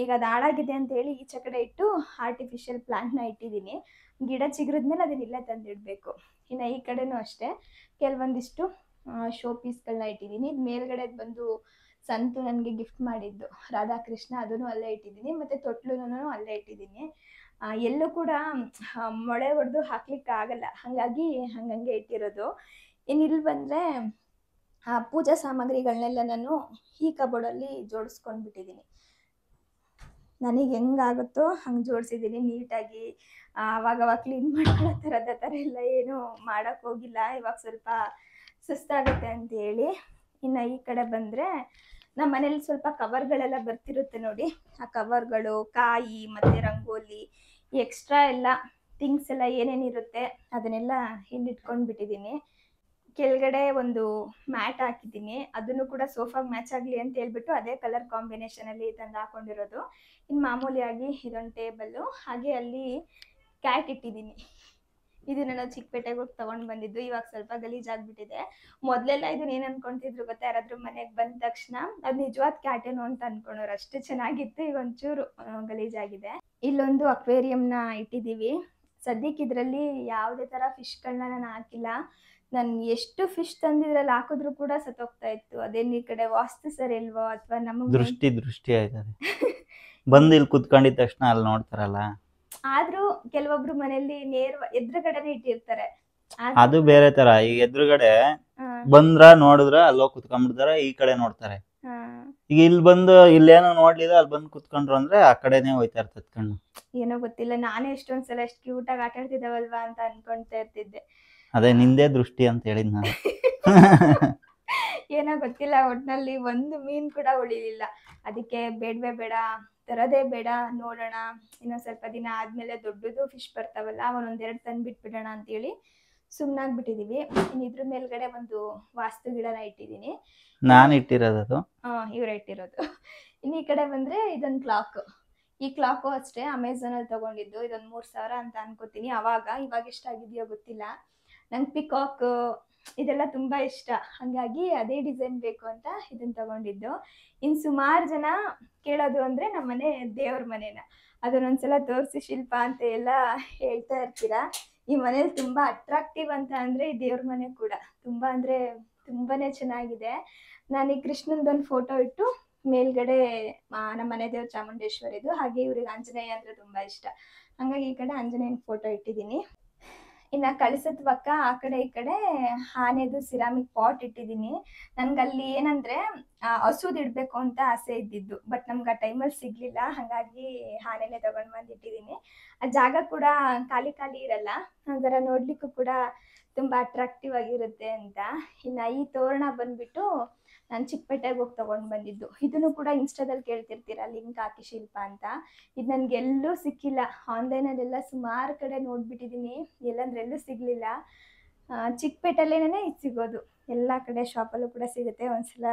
ಈಗ ಅದು ಹಾಳಾಗಿದೆ ಅಂತ ಹೇಳಿ ಈಚೆ ಕಡೆ ಇಟ್ಟು ಆರ್ಟಿಫಿಷಿಯಲ್ ಪ್ಲಾಂಟ್ನ ಇಟ್ಟಿದ್ದೀನಿ. ಗಿಡ ಚಿಗುರಿದ್ಮೇಲೆ ಅದನ್ನ ಇಲ್ಲೇ ತಂದಿಡಬೇಕು. ಇನ್ನು ಈ ಕಡೆನೂ ಅಷ್ಟೇ ಕೆಲವೊಂದಿಷ್ಟು ಶೋ ಪೀಸ್ಗಳನ್ನ ಇಟ್ಟಿದ್ದೀನಿ. ಇದು ಮೇಲ್ಗಡೆ ಬಂದು ಸಂತು ನನಗೆ ಗಿಫ್ಟ್ ಮಾಡಿದ್ದು ರಾಧಾಕೃಷ್ಣ, ಅದನ್ನು ಅಲ್ಲೇ ಇಟ್ಟಿದ್ದೀನಿ. ಮತ್ತು ತೊಟ್ಲುನೂ ಅಲ್ಲೇ ಇಟ್ಟಿದ್ದೀನಿ. ಎಲ್ಲೂ ಕೂಡ ಮೊಳೆ ಹೊಡೆದು ಹಾಕ್ಲಿಕ್ಕೆ ಆಗಲ್ಲ, ಹಾಗಾಗಿ ಹಂಗಂಗೆ ಇಟ್ಟಿರೋದು. ಇನ್ನು ಇಲ್ಲಿ ಬಂದರೆ ಪೂಜಾ ಸಾಮಗ್ರಿಗಳನ್ನೆಲ್ಲ ನಾನು ಈ ಕಬೋರ್ಡಲ್ಲಿ ಜೋಡಿಸ್ಕೊಂಡ್ಬಿಟ್ಟಿದ್ದೀನಿ. ನನಗೆ ಹೆಂಗಾಗುತ್ತೋ ಹಂಗೆ ಜೋಡಿಸಿದ್ದೀನಿ ನೀಟಾಗಿ. ಅವಾಗವಾಗ ಕ್ಲೀನ್ ಮಾಡ್ಕೊಳ್ಳೋ ಥರ ಎಲ್ಲ ಏನೂ ಮಾಡೋಕ್ಕೆ ಹೋಗಿಲ್ಲ, ಇವಾಗ ಸ್ವಲ್ಪ ಸುಸ್ತಾಗುತ್ತೆ ಅಂತ ಹೇಳಿ. ಇನ್ನು ಈ ಕಡೆ ಬಂದರೆ ನಮ್ಮ ಮನೇಲಿ ಸ್ವಲ್ಪ ಕವರ್ಗಳೆಲ್ಲ ಬರ್ತಿರುತ್ತೆ ನೋಡಿ, ಆ ಕವರ್ಗಳು, ಕಾಯಿ ಮತ್ತು ರಂಗೋಲಿ, ಎಕ್ಸ್ಟ್ರಾ ಎಲ್ಲ ಥಿಂಗ್ಸ್ ಎಲ್ಲ ಏನೇನಿರುತ್ತೆ ಅದನ್ನೆಲ್ಲ ಇಲ್ಲಿ ಇಟ್ಕೊಂಡ್ಬಿಟ್ಟಿದ್ದೀನಿ. ಕೆಳಗಡೆ ಒಂದು ಮ್ಯಾಟ್ ಹಾಕಿದ್ದೀನಿ, ಅದನ್ನು ಕೂಡ ಸೋಫಾಗೆ ಮ್ಯಾಚ್ ಆಗಲಿ ಅಂತ ಹೇಳ್ಬಿಟ್ಟು ಅದೇ ಕಲರ್ ಕಾಂಬಿನೇಷನಲ್ಲಿ ತಂದು ಹಾಕೊಂಡಿರೋದು. ಇನ್ನು ಮಾಮೂಲಿಯಾಗಿ ಇದೊಂದು ಟೇಬಲ್ಲು, ಹಾಗೆ ಅಲ್ಲಿ ಕ್ಯಾಟ್ ಇಟ್ಟಿದ್ದೀನಿ. ಇದನ್ನ ನಾವು ಚಿಕ್ಕಪೇಟೆಗೆ ಹೋಗಿ ತಗೊಂಡ್ ಬಂದಿದ್ದು. ಇವಾಗ ಸ್ವಲ್ಪ ಗಲೀಜಾಗ್ಬಿಟ್ಟಿದೆ. ಮೊದ್ಲೆಲ್ಲ ಇದನ್ನ ಏನ್ ಅನ್ಕೊಂತಿದ್ರು ಗೊತ್ತಾ, ಯಾರಾದ್ರೂ ಮನೆಗ್ ಬಂದ ತಕ್ಷಣ ಅದ್ ನಿಜವಾದ ಕ್ಯಾಟೇನೋ ಅಂತ ಅನ್ಕೊಂಡವ್ರು. ಅಷ್ಟು ಚೆನ್ನಾಗಿತ್ತು. ಈಗ ಒಂಚೂರು ಗಲೀಜಾಗಿದೆ. ಇಲ್ಲೊಂದು ಅಕ್ವೇರಿಯಂನ ಇಟ್ಟಿದೀವಿ. ಸದ್ಯಕ್ಕೆ ಇದ್ರಲ್ಲಿ ಯಾವುದೇ ತರ ಫಿಶ್ಗಳನ್ನ ನಾನು ಹಾಕಿಲ್ಲ. ನಾನು ಎಷ್ಟು ಫಿಶ್ ತಂದಿದ್ರಲ್ಲಿ ಹಾಕಿದ್ರು ಕೂಡ ಸತ್ತೋಗ್ತಾ ಇತ್ತು. ಅದೇನ್ ಈ ಕಡೆ ವಾಸ್ತು ಸರಿ ಇಲ್ವೋ ಅಥವಾ ನಮಗ್ ದೃಷ್ಟಿ ಆಯ್ತದೆ. ಬಂದು ಇಲ್ಲಿ ಕುತ್ಕೊಂಡಿದ ತಕ್ಷಣ ಅಲ್ಲಿ ನೋಡ್ತಾರಲ್ಲ. ಆದ್ರೂ ಕೆಲವೊಬ್ರು ಮನೆಯಲ್ಲಿ ಎದುರುಗಡೆನೆ ಇಟ್ಟಿರ್ತಾರೆ. ಅದು ಬೇರೆ ತರ. ಈಗ ಎದುರುಗಡೆ ಬಂದ್ರ ನೋಡಿದ್ರ ಅಲ್ಲೋಗಿ ಕುತ್ಕೊಂಡ್ಬಿಡ್ತಾರ, ಈ ಕಡೆ ನೋಡ್ತಾರೆ. ಈಗ ಇಲ್ಲಿ ಬಂದು ಇಲ್ಲೇನೋ ನೋಡ್ಲಿಲ್ಲ, ಅಲ್ಲಿ ಬಂದು ಕುತ್ಕೊಂಡ್ರು ಅಂದ್ರೆ ಆ ಕಡೆನೆ ಹೋಯ್ತಾ ಇರ್ತದ ಕಣ್ಣು. ಏನೋ ಗೊತ್ತಿಲ್ಲ, ನಾನೇ ಎಷ್ಟೊಂದ್ಸಲ ಎಷ್ಟು ಕ್ಯೂಟ್ ಆಗಿ ಆಟ ಆಡ್ತಿದ್ದಾವಲ್ವಾ ಅಂತ ಅನ್ಕೊಂತಾ ಇರ್ತಿದ್ದೆ. ಅದೇ ನಿಂದೇ ದೃಷ್ಟಿ ಅಂತ ಹೇಳಿದ್ ನಾನು. ಏನೋ ಗೊತ್ತಿಲ್ಲ, ಒಟ್ನಲ್ಲಿ ಒಂದು ಮೀನ್ ಕೂಡ ಉಳಿಲಿಲ್ಲ. ಅದಕ್ಕೆ ಬೇಡವೇ ಬೇಡ, ತರದೇ ಬೇಡ, ನೋಡೋಣ ಇನ್ನೊಂದ್ ಸ್ವಲ್ಪ ದಿನ ಆದ್ಮೇಲೆ ದೊಡ್ಡದು ಫಿಶ್ ಬರ್ತಾವಲ್ಲ ಒಂದೆರಡು ತಂದು ಬಿಟ್ಬಿಡೋಣ ಅಂತೇಳಿ ಸುಮ್ನಾಗ್ಬಿಟ್ಟಿದೀವಿ. ಇನ್ ಇದ್ರ ಮೇಲ್ಗಡೆ ಒಂದು ವಾಸ್ತು ಗಿಡನ ಇಟ್ಟಿದೀನಿ. ನಾನು ಇಟ್ಟಿರೋದು. ಇವ್ರ ಇಟ್ಟಿರೋದು. ಇನ್ ಈ ಕಡೆ ಬಂದ್ರೆ ಇದೊಂದು ಕ್ಲಾಕ್. ಈ ಕ್ಲಾಕು ಅಷ್ಟೇ ಅಮೆಝಾನ್ ಅಲ್ಲಿ ತಗೊಂಡಿದ್ದು. ಇದೊಂದು 3,000 ಅಂತ ಅನ್ಕೋತೀನಿ. ಇವಾಗ ಎಷ್ಟಾಗಿದೆಯೋ ಗೊತ್ತಿಲ್ಲ. ನಂಗೆ ಪಿಕಾಕ್ ಇದೆಲ್ಲ ತುಂಬಾ ಇಷ್ಟ, ಹಂಗಾಗಿ ಅದೇ ಡಿಸೈನ್ ಬೇಕು ಅಂತ ಇದನ್ನ ತಗೊಂಡಿದ್ದು. ಇನ್ ಸುಮಾರು ಜನ ಕೇಳೋದು ಅಂದ್ರೆ ನಮ್ಮನೆ ದೇವ್ರ ಮನೆನ, ಅದನ್ನೊಂದ್ಸಲ ತೋರಿಸಿ ಶಿಲ್ಪ ಅಂತ ಎಲ್ಲ ಹೇಳ್ತಾ ಇರ್ತೀರಾ. ಈ ಮನೇಲಿ ತುಂಬಾ ಅಟ್ರಾಕ್ಟಿವ್ ಅಂತ ಅಂದ್ರೆ ಈ ದೇವ್ರ ಮನೆ ಕೂಡ ತುಂಬಾ ಅಂದ್ರೆ ತುಂಬಾನೇ ಚೆನ್ನಾಗಿದೆ. ನಾನು ಈ ಕೃಷ್ಣಂದೊಂದು ಫೋಟೋ ಇಟ್ಟು ಮೇಲ್ಗಡೆ ನಮ್ಮ ಮನೆ ದೇವ್ರ ಚಾಮುಂಡೇಶ್ವರಿದು, ಹಾಗೆ ಇವ್ರಿಗೆ ಆಂಜನೇಯ ಅಂದ್ರೆ ತುಂಬಾ ಇಷ್ಟ, ಹಂಗಾಗಿ ಈ ಕಡೆ ಆಂಜನೇಯನ ಫೋಟೋ ಇಟ್ಟಿದ್ದೀನಿ. ಇನ್ನ ಕಳಸದ ಪಕ್ಕ ಆ ಕಡೆ ಈ ಕಡೆ ಆನೆದು ಸಿರಾಮಿಕ್ ಪಾಟ್ ಇಟ್ಟಿದ್ದೀನಿ. ನನ್ಗಲ್ಲಿ ಏನಂದ್ರೆ ಹಸುದ್ ಇಡ್ಬೇಕು ಅಂತ ಆಸೆ ಇದ್ದಿದ್ದು, ಬಟ್ ನಮ್ಗೆ ಆ ಟೈಮಲ್ಲಿ ಸಿಗ್ಲಿಲ್ಲ, ಹಾಗಾಗಿ ಆನೆನೆ ತಗೊಂಡ್ ಬಂದು ಇಟ್ಟಿದ್ದೀನಿ. ಆ ಜಾಗ ಕೂಡ ಖಾಲಿ ಇರಲ್ಲ, ಒಂಥರ ನೋಡ್ಲಿಕ್ಕೂ ಕೂಡ ತುಂಬಾ ಅಟ್ರಾಕ್ಟಿವ್ ಆಗಿರುತ್ತೆ ಅಂತ. ಇನ್ನ ಈ ತೋರಣ ಬಂದ್ಬಿಟ್ಟು ನಾನು ಚಿಕ್ಕಪೇಟೆಗೆ ಹೋಗಿ ತಗೊಂಡ್ ಬಂದಿದ್ದು. ಇದನ್ನು ಕೂಡ ಇನ್ಸ್ಟಾದಲ್ಲಿ ಕೇಳ್ತಿರ್ತೀರಾ ಲಿಂಕ್ ಹಾಕಿ ಶಿಲ್ಪ ಅಂತ. ಇದು ನನ್ಗೆ ಎಲ್ಲೂ ಸಿಕ್ಕಿಲ್ಲ. ಆನ್ಲೈನಲ್ಲೆಲ್ಲ ಸುಮಾರು ಕಡೆ ನೋಡ್ಬಿಟ್ಟಿದ್ದೀನಿ, ಎಲ್ಲಂದ್ರೆ ಎಲ್ಲೂ ಸಿಗ್ಲಿಲ್ಲ. ಚಿಕ್ಕಪೇಟೆಲ್ಲೇನೆ ಇದು ಸಿಗೋದು. ಎಲ್ಲ ಕಡೆ ಶಾಪಲ್ಲೂ ಕೂಡ ಸಿಗುತ್ತೆ, ಒಂದ್ಸಲ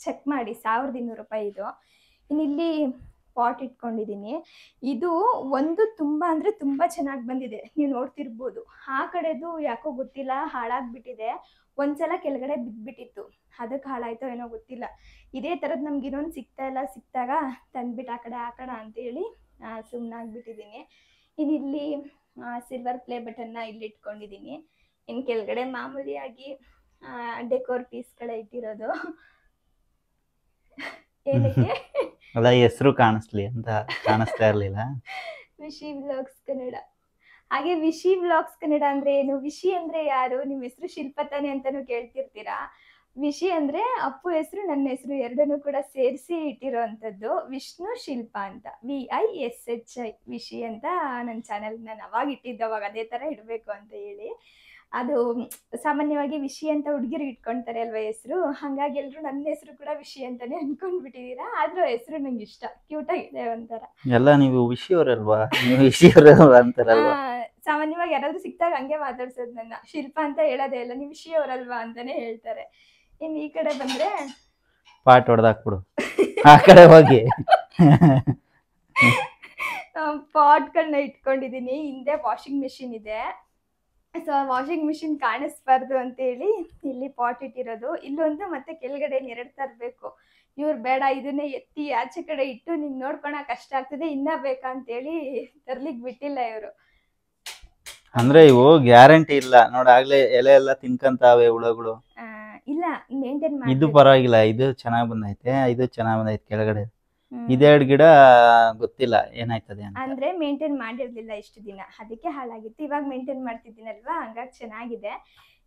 ಚೆಕ್ ಮಾಡಿ. 1,200 ರೂಪಾಯಿ ಇದು. ಇನ್ನಿಲ್ಲಿ ಪಾಟ್ ಇಟ್ಕೊಂಡಿದ್ದೀನಿ. ಇದು ಒಂದು ತುಂಬಾ ಅಂದ್ರೆ ತುಂಬಾ ಚೆನ್ನಾಗಿ ಬಂದಿದೆ, ನೀವು ನೋಡ್ತಿರ್ಬೋದು. ಆ ಕಡೆದು ಯಾಕೋ ಗೊತ್ತಿಲ್ಲ ಹಾಳಾಗ್ಬಿಟ್ಟಿದೆ. ಒಂದ್ಸಲ ಕೆಳಗಡೆ ಬಿದ್ಬಿಟ್ಟಿತ್ತು, ಅದಕ್ಕೆ ಹಾಳಾಯ್ತೋ ಏನೋ ಗೊತ್ತಿಲ್ಲ. ಇದೇ ಥರದ್ದು ನಮ್ಗೆ ಇನ್ನೊಂದು ಸಿಕ್ತಾಗ ತಂದ್ಬಿಟ್ಟು ಆ ಕಡೆ ಹಾಕೋಣ ಅಂತೇಳಿ ಸುಮ್ಮನಾಗ್ಬಿಟ್ಟಿದ್ದೀನಿ. ಇನ್ನಿಲ್ಲಿ ಸಿಲ್ವರ್ ಪ್ಲೇ ಬಟನ್ನ ಇಲ್ಲಿ ಇಟ್ಕೊಂಡಿದ್ದೀನಿ. ಇನ್ನು ಕೆಳಗಡೆ ಮಾಮೂಲಿಯಾಗಿ ಡೆಕೋರ್ ಪೀಸ್ಗಳೇ ಇಟ್ಟಿರೋದು. ಏನಕ್ಕೆ ಅಲ್ಲ, ಹೆಸರು ಕಾಣಿಸ್ಲಿ ಅಂತ ಕಾಣಿಸ್ತಾ ಇರ್ಲಿಲ್ಲ. ವಿಶಿ ವ್ಲಾಗ್ಸ್ ಕನ್ನಡ. ಹಾಗೆ ವಿಶಿ ವ್ಲಾಗ್ಸ್ ಕನ್ನಡ ಅಂದ್ರೆ ಏನು? ವಿಶಿ ಅಂದ್ರೆ ಯಾರು? ನಿಮ್ಮ ಹೆಸರು ಶಿಲ್ಪ ತಾನೆ ಅಂತಾನು ಕೇಳ್ತಿರ್ತೀರಾ. ವಿಶಿ ಅಂದ್ರೆ ಅಪ್ಪು ಹೆಸರು ನನ್ನ ಹೆಸರು ಎರಡನ್ನೂ ಕೂಡ ಸೇರಿಸಿ ಇಟ್ಟಿರೋ ಅಂಥದ್ದು. ವಿಷ್ಣು ಶಿಲ್ಪ ಅಂತ, VISHI ವಿಶಿ ಅಂತ ನನ್ನ ಚಾನಲ್ ನಾನು ಅವಾಗ ಇಟ್ಟಿದ್ದು. ಅವಾಗ ಅದೇ ಥರ ಇಡಬೇಕು ಅಂತ ಹೇಳಿ. ಅದು ಸಾಮಾನ್ಯವಾಗಿ ವಿಶಿ ಅಂತ ಹುಡುಗಿರು ಇಟ್ಕೊಳ್ತಾರೆ ಅಲ್ವಾ ಹೆಸರು, ಹಾಗಾಗಿ ಎಲ್ರು ನನ್ನ ಹೆಸರು ಕೂಡ ವಿಶಿ ಅಂತಾನೆ ಅನ್ಕೊಂಡ್ಬಿಟ್ಟಿದ್ದೀರಾ. ಆದ್ರೂ ಹೆಸರು ನಂಗೆ ಇಷ್ಟ, ಕ್ಯೂಟ್ ಆಗಿದೆ ಒಂಥರ. ಎಲ್ಲ ನೀವು ವಿಷಯವರಲ್ವಾ, ನೀವು ವಿಷಯವರಲ್ವಾ ಅಂತಾರಲ್ವಾ. ಸಾಮಾನ್ಯವಾಗಿ ಯಾರಾದ್ರೂ ಸಿಕ್ತಾಗ ಹಂಗೆ ಮಾತಾಡ್ಸೋದು ನನ್ನ. ಶಿಲ್ಪ ಅಂತ ಹೇಳೋದೇ ಇಲ್ಲ, ನೀವು ವಿಷಯವರಲ್ವಾ ಅಂತಾನೆ ಹೇಳ್ತಾರೆ. ಇನ್ನು ಈ ಕಡೆ ಬಂದ್ರೆ ಪಾಟ್ ಹೊಡೆದಾಕ್ಬಿಡು ಆ ಕಡೆ ಹೋಗಿ. ಪಾಟ್ಗಳನ್ನ ಇಟ್ಕೊಂಡಿದ್ದೀನಿ. ಹಿಂದೆ ವಾಷಿಂಗ್ ಮಿಷಿನ್ ಇದೆ, ಸೊ ವಾಷಿಂಗ್ ಮಿಷಿನ್ ಕಾಣಿಸ್ಬಾರ್ದು ಅಂತ ಹೇಳಿ ಇಲ್ಲಿ ಪಾಟ್ ಇಟ್ಟಿರೋದು. ಇಲ್ಲೊಂದು ಮತ್ತೆ ಕೆಳಗಡೆ 2 ತರಬೇಕು. ಇವ್ರು ಬೇಡ, ಇದನ್ನೇ ಎತ್ತಿ ಆಚೆ ಕಡೆ ಇಟ್ಟು ನಿಂಗೆ ನೋಡ್ಕೊಳಕ್ ಕಷ್ಟ ಆಗ್ತದೆ, ಇನ್ನ ಬೇಕಾ ಅಂತೇಳಿ ತರ್ಲಿಕ್ ಬಿಟ್ಟಿಲ್ಲ ಇವರು. ಅಂದ್ರೆ ಇವು ಗ್ಯಾರಂಟಿ ಇಲ್ಲ ನೋಡ, ಆಗ್ಲೇ ಎಲೆ ಎಲ್ಲ ತಿನ್ಕಂತಾವೆ ಹುಳಗಳು. ಇಲ್ಲ, ಮೇಂಟೈನ್ ಮಾಡಿ. ಇದು ಪರವಾಗಿಲ್ಲ, ಇದು ಚೆನ್ನಾಗ್ ಬಂದೈತೆ, ಇದು ಚೆನ್ನಾಗ್ ಬಂದೈತೆ. ಕೆಳಗಡೆ ಇದೆರಡು ಗಿಡ ಗೊತ್ತಿಲ್ಲ ಏನಾಯ್ತದೆ ಅಂತ. ಅಂದ್ರೆ ಮೇಂಟೈನ್ ಮಾಡಿರ್ಲಿಲ್ಲ ಇಷ್ಟು ದಿನ, ಅದಕ್ಕೆ ಹಾಳಾಗಿತ್ತು. ಇವಾಗ ಮೇಂಟೈನ್ ಮಾಡ್ತಿದ್ದೀನಲ್ವಾ, ಹಂಗಾಗಿ ಚೆನ್ನಾಗಿದೆ.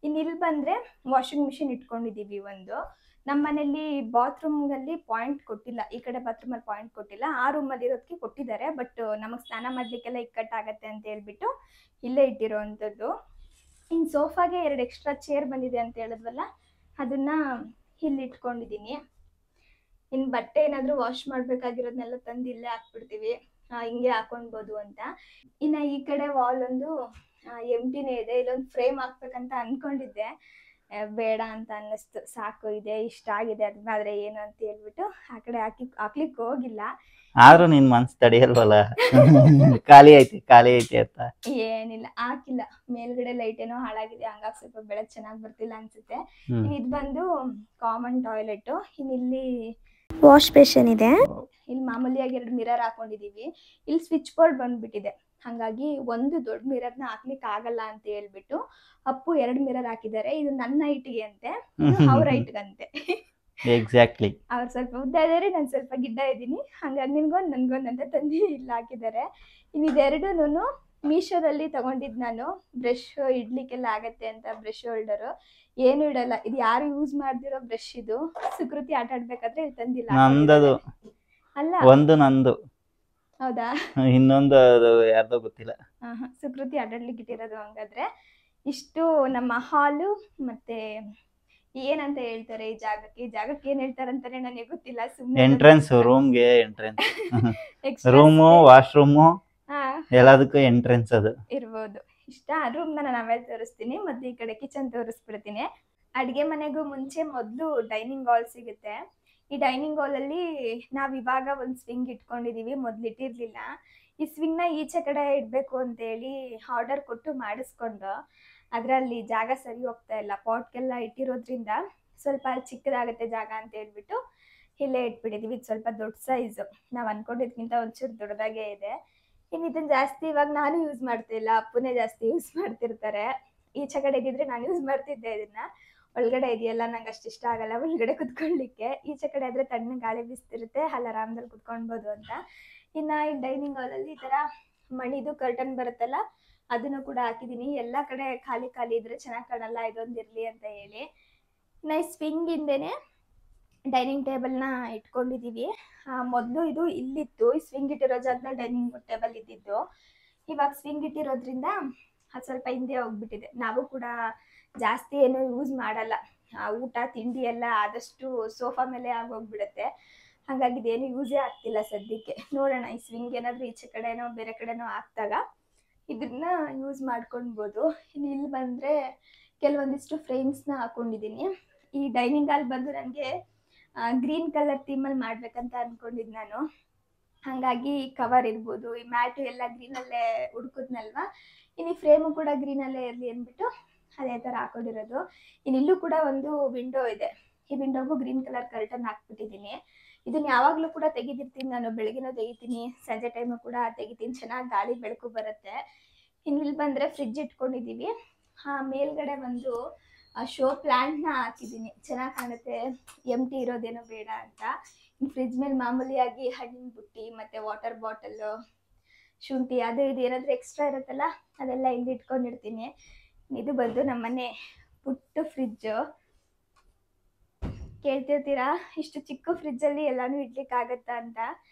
ಇನ್ನು ಇಲ್ಲಿ ಬಂದ್ರೆ ವಾಷಿಂಗ್ ಮಿಷಿನ್ ಇಟ್ಕೊಂಡಿದೀವಿ ಒಂದು. ನಮ್ಮ ಮನೇಲಿ ಬಾತ್ರೂಮ್ಗಲ್ಲಿ ಪಾಯಿಂಟ್ ಕೊಟ್ಟಿಲ್ಲ, ಈ ಕಡೆ ಬಾತ್ರೂಮಲ್ಲಿ ಪಾಯಿಂಟ್ ಕೊಟ್ಟಿಲ್ಲ. ಆ ರೂಮಲ್ಲಿ ಇರೋದಕ್ಕೆ ಕೊಟ್ಟಿದ್ದಾರೆ, ಬಟ್ ನಮಗೆ ಸ್ನಾನ ಮಾಡ್ಲಿಕ್ಕೆಲ್ಲ ಇಕ್ಕಟ್ಟಾಗತ್ತೆ ಅಂತ ಹೇಳ್ಬಿಟ್ಟು ಇಲ್ಲೇ ಇಟ್ಟಿರೋ ಅಂಥದ್ದು. ಇನ್ನು ಸೋಫಾಗೆ 2 ಎಕ್ಸ್ಟ್ರಾ ಚೇರ್ ಬಂದಿದೆ ಅಂತ ಹೇಳಿದ್ವಲ್ಲ, ಅದನ್ನ ಇಲ್ಲಿ ಇಟ್ಕೊಂಡಿದ್ದೀನಿ. ಇನ್ನು ಬಟ್ಟೆ ಏನಾದರೂ ವಾಶ್ ಮಾಡಬೇಕಾಗಿರೋದನ್ನೆಲ್ಲ ತಂದು ಇಲ್ಲೇ ಹಾಕ್ಬಿಡ್ತೀವಿ, ಹಿಂಗೆ ಹಾಕೊಳ್ಬೋದು ಅಂತ. ಇನ್ನು ಈ ಕಡೆ ವಾಲ್ ಒಂದು ಎಂಟಿನೇ ಇದೆ. ಇಲ್ಲೊಂದು ಫ್ರೇಮ್ ಹಾಕ್ಬೇಕಂತ ಅಂದ್ಕೊಂಡಿದ್ದೆ, ಬೇಡ ಅಂತ ಅನ್ನಿಸ್ತು. ಸಾಕು ಇದೆ ಇಷ್ಟ ಆಗಿದೆ ಅದನ್ನಾದ್ರೆ ಏನು ಅಂತ ಹೇಳ್ಬಿಟ್ಟು ಆ ಕಡೆ ಹಾಕ್ಲಿಕ್ಕೆ ಹೋಗಿಲ್ಲ. ಆದ್ರೂ ನಿನ್ ಮನ್ಸ್ ತಡೆಯಲ್ವಲ್ಲ ಖಾಲಿ ಐತಿ ಅಂತ. ಏನಿಲ್ಲ ಹಾಕಿಲ್ಲ. ಮೇಲ್ಗಡೆ ಲೈಟ್ ಏನೋ ಹಾಳಾಗಿದೆ, ಹಂಗಾಗಿ ಸ್ವಲ್ಪ ಬೆಳಕು ಚೆನ್ನಾಗಿ ಬರ್ತಿಲ್ಲ ಅನ್ಸುತ್ತೆ. ಇದು ಬಂದು ಕಾಮನ್ ಟಾಯ್ಲೆಟ್. ಇಲ್ಲಿ ವಾಶ್ ಬೇಸಿನ್ ಇದೆ. ಇಲ್ಲಿ ಮಾಮೂಲಿಯಾಗಿ 2 ಮಿರರ್ ಹಾಕೊಂಡಿದೀವಿ. ಇಲ್ಲಿ ಸ್ವಿಚ್ ಬೋರ್ಡ್ ಬಂದ್ಬಿಟ್ಟಿದೆ, ಹಂಗಾಗಿ ಒಂದು ದೊಡ್ಡ ಮಿರರ್ನ ಹಾಕ್ಲಿಕ್ಕೆ ಆಗಲ್ಲ ಅಂತ ಹೇಳ್ಬಿಟ್ಟು ಅಪ್ಪು 2 ಮಿರರ್ ಹಾಕಿದ್ದಾರೆ. ಇದು ನನ್ನ ಹೈಟ್ಗೆ ಅಂತೆ, ಅವ್ರ ಹೈಟ್ಗಂತೆ. ಎಕ್ಸಾಕ್ಟ್ಲಿ. ಅವ್ರು ಸ್ವಲ್ಪ ಉದ್ದ ಇದಾರೆ, ನಾನು ಸ್ವಲ್ಪ ಗಿಡ್ಡ ಇದ್ದೀನಿ, ಹಂಗಾಗಿ ನಿನ್ಗೊಂದು ನನ್ಗೊಂದು ಅಂತ ತಂದು ಇಲ್ಲಿ ಹಾಕಿದ್ದಾರೆ. ಇದೆರಡೂನು ಮೀಶೋದಲ್ಲಿ ತಗೊಂಡಿದ್ದು ನಾನು. ಬ್ರಷ್ ಇಡ್ಲಿಕ್ಕೆಲ್ಲ ಆಗತ್ತೆ ಅಂತ ಬ್ರಷ್ ಹೋಲ್ಡರು. ಏನು ಇಡಲ್ಲ, ಇದು ಯಾರು ಯೂಸ್ ಮಾಡ್ದಿರೋ ಬ್ರಷ್ ಇದು. ಸುಕೃತಿ ಆಟ ಆಡ್ಬೇಕಾದ್ರೆ ಇದು ತಂದಿಲ್ಲ. ನಂದದು ಅಲ್ಲ, ಒಂದು ನಂದು. ಹೌದಾ? ಇನ್ನೊಂದು ಯಾರ್ದೋ ಗೊತ್ತಿಲ್ಲ. ಸುಕೃತಿ ಆಟಾಡ್ಲಿಕ್ಕೆ ಇಟ್ಟಿರೋದು. ಹಂಗಾದ್ರೆ ಇಷ್ಟು ನಮ್ಮ ಹಾಲು. ಮತ್ತೆ ಏನಂತ ಹೇಳ್ತಾರೆ ಈ ಜಾಗಕ್ಕೆ ಏನ್ ಹೇಳ್ತಾರಂತಾನೆ ನನಗೆ ಗೊತ್ತಿಲ್ಲ. ಸುಮ್ಮನೆ ಎಂಟ್ರೆನ್ಸ್, ರೂಮ್ಗೆ ಎಂಟ್ರೆನ್ಸ್. ರೂಮು, ವಾಶ್ರೂಮು ಎಲ್ಲದಕ್ಕೂ ಎಂಟ್ರೆನ್ಸ್ ಅದು ಇರ್ಬೋದು. ಇಷ್ಟ ರೂಮ್ ನಾನು ಆಮೇಲೆ ತೋರಿಸ್ತೀನಿ. ಮತ್ತೆ ಈ ಕಡೆ ಕಿಚನ್ ತೋರಿಸ್ಬಿಡ್ತೀನಿ. ಅಡಿಗೆ ಮನೆಗೂ ಮುಂಚೆ ಮೊದಲು ಡೈನಿಂಗ್ ಹಾಲ್ ಸಿಗುತ್ತೆ. ಈ ಡೈನಿಂಗ್ ಹಾಲ್ ಅಲ್ಲಿ ನಾವ್ ಇವಾಗ ಒಂದು ಸ್ವಿಂಗ್ ಇಟ್ಕೊಂಡಿದೀವಿ, ಮೊದ್ಲು ಇಟ್ಟಿರ್ಲಿಲ್ಲ. ಈ ಸ್ವಿಂಗ್ ನ ಈಚೆ ಕಡೆ ಇಡ್ಬೇಕು ಅಂತ ಹೇಳಿ ಆರ್ಡರ್ ಕೊಟ್ಟು ಮಾಡಿಸ್ಕೊಂಡು, ಅದ್ರಲ್ಲಿ ಜಾಗ ಸರಿ ಹೋಗ್ತಾ ಇಲ್ಲ. ಪಾಟ್ಗೆಲ್ಲ ಇಟ್ಟಿರೋದ್ರಿಂದ ಸ್ವಲ್ಪ ಚಿಕ್ಕದಾಗತ್ತೆ ಜಾಗ ಅಂತ ಹೇಳ್ಬಿಟ್ಟು ಇಲ್ಲೇ ಇಟ್ಬಿಟ್ಟಿದೀವಿ. ಇದು ಸ್ವಲ್ಪ ದೊಡ್ಡ ಸೈಜ್, ನಾವ್ ಅನ್ಕೊಂಡಿದ್ಕಿಂತ ಒಂಚೂರು ದೊಡ್ಡದಾಗೆ ಇದೆ. ಇನ್ನು ಇದನ್ನ ಜಾಸ್ತಿ ಇವಾಗ ನಾನು ಯೂಸ್ ಮಾಡ್ತಿಲ್ಲ, ಅಪ್ಪನೇ ಜಾಸ್ತಿ ಯೂಸ್ ಮಾಡ್ತಿರ್ತಾರೆ. ಈಚೆ ಕಡೆ ಇದ್ದಿದ್ರೆ ನಾನು ಯೂಸ್ ಮಾಡ್ತಿದ್ದೆ ಇದನ್ನ. ಒಳಗಡೆ ಇದೆಯಲ್ಲ ನಂಗೆ ಅಷ್ಟು ಇಷ್ಟ ಆಗಲ್ಲ ಒಳಗಡೆ ಕುತ್ಕೊಳ್ಳಿಕ್ಕೆ. ಈಚೆ ಕಡೆ ಆದ್ರೆ ತಣ್ಣ ಗಾಳಿ ಬೀಸ್ತಿರುತ್ತೆ, ಅಲ್ಲಿ ಆರಾಮದಲ್ಲಿ ಕುತ್ಕೊಳ್ಬೋದು ಅಂತ. ಇನ್ನ ಈ ಡೈನಿಂಗ್ ಹಾಲ್ ಅಲ್ಲಿ ಈ ತರ ಮಣಿದು ಕರ್ಟನ್ ಬರುತ್ತಲ್ಲ, ಅದನ್ನು ಕೂಡ ಹಾಕಿದೀನಿ. ಎಲ್ಲಾ ಕಡೆ ಖಾಲಿ ಖಾಲಿ ಇದ್ರೆ ಚೆನ್ನಾಗಿ ಕಾಣಲ್ಲ, ಇದೊಂದಿರ್ಲಿ ಅಂತ ಹೇಳಿ. ಇನ್ನ ಈ ಸ್ವಿಂಗ್ ಹಿಂದೆನೆ ಡೈನಿಂಗ್ ಟೇಬಲ್ ನ ಇಟ್ಕೊಂಡಿದೀವಿ. ಮೊದಲು ಇದು ಇಲ್ಲಿತ್ತು, ಈ ಸ್ವಿಂಗ್ ಇಟ್ಟಿರೋ ಜಾಗದಲ್ಲಿ ಡೈನಿಂಗ್ ಟೇಬಲ್ ಇದ್ದಿದ್ದು. ಇವಾಗ ಸ್ವಿಂಗ್ ಇಟ್ಟಿರೋದ್ರಿಂದ ಅದು ಸ್ವಲ್ಪ ಹಿಂದೆ ಹೋಗ್ಬಿಟ್ಟಿದೆ. ನಾವು ಕೂಡ ಜಾಸ್ತಿ ಏನು ಯೂಸ್ ಮಾಡಲ್ಲ. ಊಟ ತಿಂಡಿ ಎಲ್ಲ ಆದಷ್ಟು ಸೋಫಾ ಮೇಲೆ ಆಗೋಗ್ಬಿಡುತ್ತೆ, ಹಾಗಾಗಿ ಇದೇನು ಯೂಸೇ ಆಗ್ತಿಲ್ಲ ಸದ್ಯಕ್ಕೆ. ನೋಡೋಣ, ಈ ಸ್ವಿಂಗ್ ಏನಾದ್ರು ಈಚೆ ಕಡೆನೋ ಬೇರೆ ಕಡೆನೋ ಹಾಕ್ದಾಗ ಇದನ್ನ ಯೂಸ್ ಮಾಡ್ಕೊಳ್ಬೋದು. ಇನ್ನು ಇಲ್ಲಿ ಬಂದ್ರೆ ಕೆಲವೊಂದಿಷ್ಟು ಫ್ರೇಮ್ಸ್ನ ಹಾಕೊಂಡಿದ್ದೀನಿ. ಈ ಡೈನಿಂಗ್ ಹಾಲ್ ಬಂದು ನನಗೆ ಗ್ರೀನ್ ಕಲರ್ ಥೀಮಲ್ಲಿ ಮಾಡ್ಬೇಕಂತ ಅನ್ಕೊಂಡಿದ್ದು ನಾನು. ಹಾಗಾಗಿ ಕವರ್ ಇರ್ಬೋದು, ಈ ಮ್ಯಾಟು ಎಲ್ಲ ಗ್ರೀನಲ್ಲೇ ಹುಡುಕುದ್ನಲ್ವಾ. ಇನ್ನು ಈ ಫ್ರೇಮು ಕೂಡ ಗ್ರೀನಲ್ಲೇ ಇರಲಿ ಅಂದ್ಬಿಟ್ಟು ಅದೇ ಥರ ಹಾಕೊಂಡಿರೋದು. ಇನ್ನಿಲ್ಲೂ ಕೂಡ ಒಂದು ವಿಂಡೋ ಇದೆ, ಈ ವಿಂಡೋಗೂ ಗ್ರೀನ್ ಕಲರ್ ಕರ್ಟನ್ ಹಾಕ್ಬಿಟ್ಟಿದ್ದೀನಿ. ಇದನ್ನ ಯಾವಾಗಲೂ ಕೂಡ ತೆಗಿದಿರ್ತೀನಿ ನಾನು, ಬೆಳಗ್ಗೆನೂ ತೆಗಿತೀನಿ, ಸಂಜೆ ಟೈಮು ಕೂಡ ತೆಗಿತೀನಿ, ಚೆನ್ನಾಗಿ ಗಾಳಿ ಬೆಳಕು ಬರುತ್ತೆ. ಇಲ್ಲಿ ಬಂದರೆ ಫ್ರಿಡ್ಜ್ ಇಟ್ಕೊಂಡಿದ್ದೀವಿ. ಮೇಲ್ಗಡೆ ಒಂದು ಶೋ ಪ್ಲ್ಯಾಂಟ್ನ ಹಾಕಿದ್ದೀನಿ, ಚೆನ್ನಾಗಿ ಕಾಣುತ್ತೆ, ಎಂಟಿ ಇರೋದೇನೋ ಬೇಡ ಅಂತ. ಇನ್ನು ಫ್ರಿಡ್ಜ್ ಮೇಲೆ ಮಾಮೂಲಿಯಾಗಿ ಹಣ್ಣಿನ ಬುಟ್ಟಿ ಮತ್ತು ವಾಟರ್ ಬಾಟಲ್ಲು, ಶುಂಠಿ ಅದು ಇದು ಏನಾದರೂ ಎಕ್ಸ್ಟ್ರಾ ಇರುತ್ತಲ್ಲ ಅದೆಲ್ಲ ಇಲ್ಲಿ ಇಟ್ಕೊಂಡಿರ್ತೀನಿ. ಇದು ಬಂದು ನಮ್ಮನೆ ಪುಟ್ಟ ಫ್ರಿಡ್ಜು. ಕೇಳ್ತಿರ್ತೀರಾ ಇಷ್ಟು ಚಿಕ್ಕ ಫ್ರಿಡ್ಜಲ್ಲಿ ಎಲ್ಲಾನು ಇಡ್ಲಿಕ್ಕೆ ಆಗುತ್ತಾ ಅಂತ.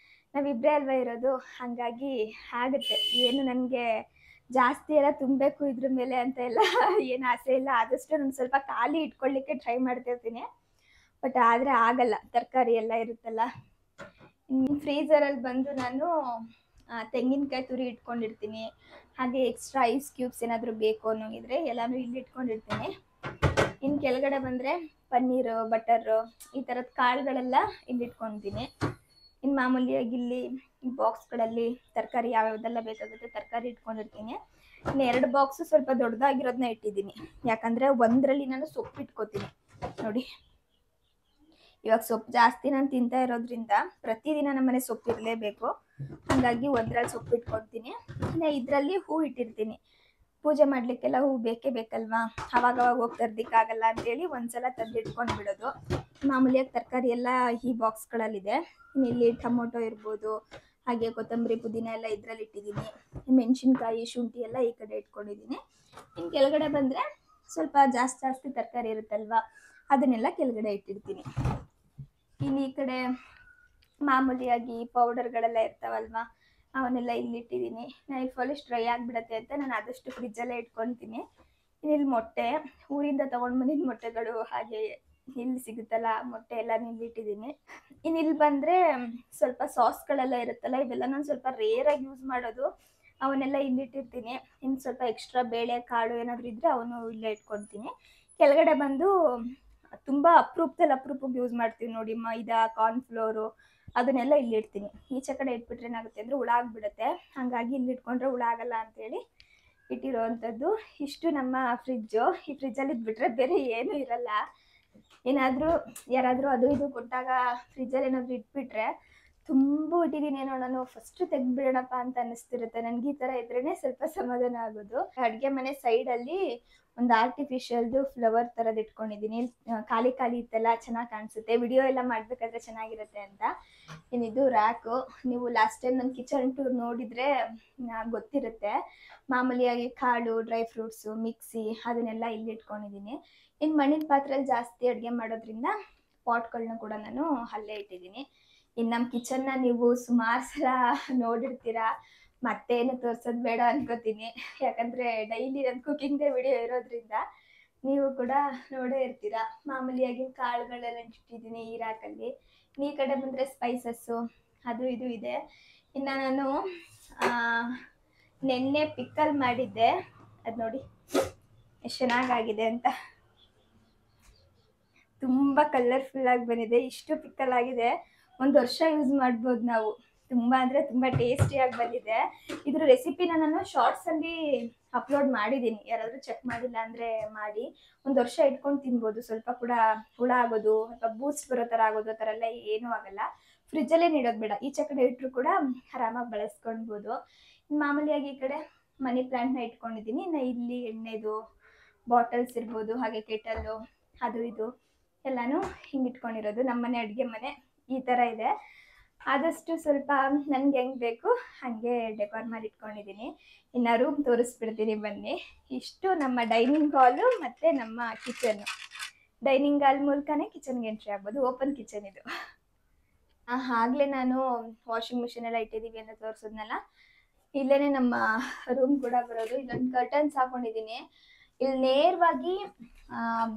ನಾವಿಬ್ಬರೇ ಅಲ್ವಾ ಇರೋದು, ಹಾಗಾಗಿ ಆಗುತ್ತೆ. ಏನು ನನಗೆ ಜಾಸ್ತಿ ಎಲ್ಲ ತುಂಬಬೇಕು ಇದ್ರ ಮೇಲೆ ಅಂತ ಎಲ್ಲ ಏನು ಆಸೆ ಇಲ್ಲ. ಆದಷ್ಟು ನಾನು ಸ್ವಲ್ಪ ಖಾಲಿ ಇಟ್ಕೊಳ್ಳಿಕ್ಕೆ ಟ್ರೈ ಮಾಡ್ತಿರ್ತೀನಿ, ಬಟ್ ಆದರೆ ಆಗಲ್ಲ, ತರಕಾರಿ ಎಲ್ಲ ಇರುತ್ತಲ್ಲ. ಫ್ರೀಝರಲ್ಲಿ ಬಂದು ನಾನು ತೆಂಗಿನಕಾಯಿ ತುರಿ ಇಟ್ಕೊಂಡಿರ್ತೀನಿ. ಹಾಗೆ ಎಕ್ಸ್ಟ್ರಾ ಐಸ್ ಕ್ಯೂಬ್ಸ್ ಏನಾದರೂ ಬೇಕು ಅನ್ನೋಂಗಿದ್ರೆ ಎಲ್ಲಾನು ಇಲ್ಲಿ ಇಟ್ಕೊಂಡಿರ್ತೀನಿ. ಇನ್ನು ಕೆಳಗಡೆ ಬಂದರೆ ಪನ್ನೀರು, ಬಟರು, ಈ ಥರದ ಕಾಳುಗಳೆಲ್ಲ ಇಲ್ಲಿ ಇಟ್ಕೊತೀನಿ. ಇನ್ನು ಮಾಮೂಲಿಯಾಗಿ ಇಲ್ಲಿ ಈ ಬಾಕ್ಸ್ಗಳಲ್ಲಿ ತರಕಾರಿ ಯಾವ್ಯಾವ್ದೆಲ್ಲ ಬೇಕಾಗುತ್ತೆ ತರಕಾರಿ ಇಟ್ಕೊಂಡಿರ್ತೀನಿ. ಇನ್ನು 2 ಬಾಕ್ಸು ಸ್ವಲ್ಪ ದೊಡ್ಡದಾಗಿರೋದನ್ನ ಇಟ್ಟಿದ್ದೀನಿ, ಯಾಕಂದರೆ ಒಂದರಲ್ಲಿ ನಾನು ಸೊಪ್ಪು ಇಟ್ಕೋತೀನಿ. ನೋಡಿ, ಇವಾಗ ಸೊಪ್ಪು ಜಾಸ್ತಿ ನಾನು ತಿಂತಾ ಇರೋದ್ರಿಂದ ಪ್ರತಿದಿನ ನಮ್ಮನೆ ಸೊಪ್ಪು ಇರಲೇಬೇಕು, ಹಾಗಾಗಿ ಒಂದರಲ್ಲಿ ಸೊಪ್ಪು ಇಟ್ಕೊಳ್ತೀನಿ. ಇನ್ನು ಇದರಲ್ಲಿ ಹೂ ಇಟ್ಟಿರ್ತೀನಿ, ಪೂಜೆ ಮಾಡಲಿಕ್ಕೆಲ್ಲ ಹೂ ಬೇಕೇ ಬೇಕಲ್ವಾ, ಅವಾಗವಾಗ ಹೋಗಿ ತರ್ದಿಕ್ಕಾಗಲ್ಲ ಅಂತೇಳಿ ಒಂದ್ಸಲ ತಂದು ಇಟ್ಕೊಂಡು ಬಿಡೋದು. ಮಾಮೂಲಿಯಾಗಿ ತರಕಾರಿ ಎಲ್ಲ ಈ ಬಾಕ್ಸ್ಗಳಲ್ಲಿದೆ. ಇಲ್ಲಿ ಟೊಮೊಟೊ ಇರ್ಬೋದು, ಹಾಗೆ ಕೊತ್ತಂಬರಿ ಪುದೀನ ಎಲ್ಲ ಇದರಲ್ಲಿ ಇಟ್ಟಿದ್ದೀನಿ. ಮೆಣಸಿನ್ಕಾಯಿ, ಶುಂಠಿ ಎಲ್ಲ ಈ ಕಡೆ ಇಟ್ಕೊಂಡಿದ್ದೀನಿ. ಇನ್ನು ಕೆಳಗಡೆ ಬಂದರೆ ಸ್ವಲ್ಪ ಜಾಸ್ತಿ ತರಕಾರಿ ಇರುತ್ತಲ್ವ, ಅದನ್ನೆಲ್ಲ ಕೆಳಗಡೆ ಇಟ್ಟಿರ್ತೀನಿ. ಇನ್ನು ಈ ಕಡೆ ಮಾಮೂಲಿಯಾಗಿ ಪೌಡರ್ಗಳೆಲ್ಲ ಇರ್ತಾವಲ್ವ, ಅವನ್ನೆಲ್ಲ ಇಲ್ಲಿ ಇಟ್ಟಿದ್ದೀನಿ. ನಾನು ಫುಲ್ ಡ್ರೈ ಆಗಿಬಿಡತ್ತೆ ಅಂತ ನಾನು ಆದಷ್ಟು ಫ್ರಿಜ್ಜಲ್ಲೇ ಇಟ್ಕೊತೀನಿ. ಇಲ್ಲಿ ಮೊಟ್ಟೆ, ಊರಿಂದ ತೊಗೊಂಡು ಬಂದಿದ್ದ ಮೊಟ್ಟೆಗಳು, ಹಾಗೆ ಇಲ್ಲಿ ಸಿಗುತ್ತಲ್ಲ ಮೊಟ್ಟೆ ಎಲ್ಲ ನಿಲ್ಲಿಟ್ಟಿದ್ದೀನಿ. ಇನ್ನು ಇಲ್ಲಿ ಬಂದರೆ ಸ್ವಲ್ಪ ಸಾಸ್ಗಳೆಲ್ಲ ಇರುತ್ತಲ್ಲ, ಇವೆಲ್ಲ ನಾನು ಸ್ವಲ್ಪ ರೇರಾಗಿ ಯೂಸ್ ಮಾಡೋದು, ಅವನ್ನೆಲ್ಲ ಇಲ್ಲಿಟ್ಟಿರ್ತೀನಿ. ಇನ್ನು ಸ್ವಲ್ಪ ಎಕ್ಸ್ಟ್ರಾ ಬೇಳೆ ಕಾಳು ಏನಾದರೂ ಇದ್ದರೆ ಅವನು ಇಲ್ಲೇ ಇಟ್ಕೊತೀನಿ. ಕೆಳಗಡೆ ಬಂದು ತುಂಬ ಅಪರೂಪಕ್ಕೆ ಯೂಸ್ ಮಾಡ್ತೀವಿ ನೋಡಿ, ಮೈದಾ, ಕಾರ್ನ್ಫ್ಲೋರು, ಅದನ್ನೆಲ್ಲ ಇಲ್ಲಿ ಇಡ್ತೀನಿ. ಈಚೆ ಕಡೆ ಇಟ್ಬಿಟ್ರೆ ಏನಾಗುತ್ತೆ ಅಂದರೆ ಹುಳ ಆಗಿಬಿಡುತ್ತೆ. ಹಾಗಾಗಿ ಇಲ್ಲಿ ಇಟ್ಕೊಂಡ್ರೆ ಹುಳ ಆಗಲ್ಲ ಅಂತೇಳಿ ಇಟ್ಟಿರೋವಂಥದ್ದು. ಇಷ್ಟು ನಮ್ಮ ಫ್ರಿಜ್ಜು. ಈ ಫ್ರಿಜ್ಜಲ್ಲಿ ಇದ್ಬಿಟ್ರೆ ಬೇರೆ ಏನೂ ಇರಲ್ಲ. ಏನಾದರೂ ಯಾರಾದರೂ ಅದು ಇದು ಕೊಟ್ಟಾಗ ಫ್ರಿಜ್ಜಲ್ಲಿ ಏನಾದರೂ ಇಟ್ಬಿಟ್ರೆ ತುಂಬ ಇಟ್ಟಿದ್ದೀನಿ ಏನೋ, ನಾನು ಫಸ್ಟ್ ತೆಗ್ದುಬಿಡೋಣಪ್ಪ ಅಂತ ಅನ್ನಿಸ್ತಿರುತ್ತೆ. ನನಗೆ ಈ ಥರ ಇದ್ರೇ ಸ್ವಲ್ಪ ಸಮಾಧಾನ ಆಗೋದು. ಅಡುಗೆ ಮನೆ ಸೈಡಲ್ಲಿ ಒಂದು ಆರ್ಟಿಫಿಷಿಯಲ್ದು ಫ್ಲವರ್ ಥರದ್ದು ಇಟ್ಕೊಂಡಿದ್ದೀನಿ. ಖಾಲಿ ಇತ್ತಲ್ಲ, ಚೆನ್ನಾಗಿ ಕಾಣಿಸುತ್ತೆ, ವಿಡಿಯೋ ಎಲ್ಲ ಮಾಡಬೇಕಾದ್ರೆ ಚೆನ್ನಾಗಿರುತ್ತೆ ಅಂತ. ಏನಿದು ರ್ಯಾಕು. ನೀವು ಲಾಸ್ಟ್ ಟೈಮ್ ನನ್ನ ಕಿಚನ್ ಟೂರ್ ನೋಡಿದರೆ ಗೊತ್ತಿರುತ್ತೆ. ಮಾಮೂಲಿಯಾಗಿ ಕಾಳು, ಡ್ರೈ ಫ್ರೂಟ್ಸು, ಮಿಕ್ಸಿ ಅದನ್ನೆಲ್ಲ ಇಲ್ಲಿ ಇಟ್ಕೊಂಡಿದ್ದೀನಿ. ಇನ್ನು ಮಣ್ಣಿನ ಪಾತ್ರೆಯಲ್ಲಿ ಜಾಸ್ತಿ ಅಡುಗೆ ಮಾಡೋದ್ರಿಂದ ಪಾಟ್ಗಳನ್ನ ಕೂಡ ನಾನು ಅಲ್ಲೇ ಇಟ್ಟಿದ್ದೀನಿ. ಇನ್ನು ನಮ್ಮ ಕಿಚನ್ನ ನೀವು ಸುಮಾರು ಸಲ ನೋಡಿರ್ತೀರ, ಮತ್ತೇನು ತೋರ್ಸೋದು ಬೇಡ ಅನ್ಕೋತೀನಿ. ಯಾಕಂದರೆ ಡೈಲಿ ನನ್ನ ಕುಕಿಂಗ್ದೇ ವಿಡಿಯೋ ಇರೋದ್ರಿಂದ ನೀವು ಕೂಡ ನೋಡೇ ಇರ್ತೀರ. ಮಾಮೂಲಿಯಾಗಿ ಕಾಳುಗಳೆಲ್ಲ ಇಟ್ಟಿದ್ದೀನಿ ಈ ರ್ಯಾಕಲ್ಲಿ. ಈ ಕಡೆ ಬಂದರೆ ಸ್ಪೈಸಸ್ಸು ಅದು ಇದು ಇದೆ. ಇನ್ನು ನಾನು ನೆನ್ನೆ ಪಿಕ್ಕಲ್ ಮಾಡಿದ್ದೆ, ಅದು ನೋಡಿ ಎಷ್ಟು ಚೆನ್ನಾಗಾಗಿದೆ ಅಂತ. ತುಂಬ ಕಲರ್ಫುಲ್ಲಾಗಿ ಬಂದಿದೆ. ಇಷ್ಟು ಪಿಕ್ಕಲ್ ಆಗಿದೆ, 1 ವರ್ಷ ಯೂಸ್ ಮಾಡ್ಬೋದು ನಾವು. ತುಂಬ ಅಂದರೆ ತುಂಬ ಟೇಸ್ಟಿಯಾಗಿ ಬಂದಿದೆ. ಇದ್ರ ರೆಸಿಪಿನ ನಾನು ಶಾರ್ಟ್ಸಲ್ಲಿ ಅಪ್ಲೋಡ್ ಮಾಡಿದ್ದೀನಿ, ಯಾರಾದರೂ ಚೆಕ್ ಮಾಡಿಲ್ಲ ಅಂದರೆ ಮಾಡಿ. 1 ವರ್ಷ ಇಟ್ಕೊಂಡು ತಿನ್ಬೋದು. ಸ್ವಲ್ಪ ಕೂಡ ಹುಳ ಆಗೋದು ಅಥವಾ ಬೂಸ್ಟ್ ಬರೋ ಥರ ಆಗೋದು ಆ ಥರ ಎಲ್ಲ ಏನೂ ಆಗಲ್ಲ. ಫ್ರಿಜ್ಜಲ್ಲೇ ಇಡೋದು ಬೇಡ, ಈಚೆ ಕಡೆ ಇಟ್ಟರು ಕೂಡ ಆರಾಮಾಗಿ ಬಳಸ್ಕೊಳ್ಬೋದು. ಮಾಮೂಲಿಯಾಗಿ ಈ ಕಡೆ ಮನಿ ಪ್ಲ್ಯಾಂಟ್ನ ಇಟ್ಕೊಂಡಿದ್ದೀನಿ. ಇನ್ನು ಇಲ್ಲಿ ಎಣ್ಣೆದು ಬಾಟಲ್ಸ್ ಇರ್ಬೋದು, ಹಾಗೆ ಕೆಟಲ್ಲು ಅದು ಇದು ಎಲ್ಲನೂ ಹಿಂಗೆ ಇಟ್ಕೊಂಡಿರೋದು. ನಮ್ಮನೆ ಅಡುಗೆ ಮನೆ ಈ ಥರ ಇದೆ. ಆದಷ್ಟು ಸ್ವಲ್ಪ ನನಗೆ ಹೆಂಗೆ ಬೇಕು ಹಾಗೆ ಡೆಕೋರ್ ಮಾಡಿ ಇಟ್ಕೊಂಡಿದ್ದೀನಿ. ಇನ್ನು ರೂಮ್ ತೋರಿಸ್ಬಿಡ್ತೀನಿ ಬನ್ನಿ. ಇಷ್ಟು ನಮ್ಮ ಡೈನಿಂಗ್ ಹಾಲು ಮತ್ತು ನಮ್ಮ ಕಿಚನ್ನು. ಡೈನಿಂಗ್ ಹಾಲ್ ಮೂಲಕನೇ ಕಿಚನ್ಗೆ ಎಂಟ್ರಿ ಆಗ್ಬೋದು. ಓಪನ್ ಕಿಚನ್ ಇದು. ಆಗಲೇ ನಾನು ವಾಷಿಂಗ್ ಮಿಷಿನ್ ಎಲ್ಲ ಇಟ್ಟಿದ್ದೀವಿ ಅಂತ ತೋರಿಸಿದ್ನಲ್ಲ, ಇಲ್ಲೇ ನಮ್ಮ ರೂಮ್ ಕೂಡ ಬರೋದು. ಇಲ್ಲೊಂದು ಕರ್ಟನ್ಸ್ ಹಾಕೊಂಡಿದ್ದೀನಿ. ಇಲ್ಲಿ ನೇರವಾಗಿ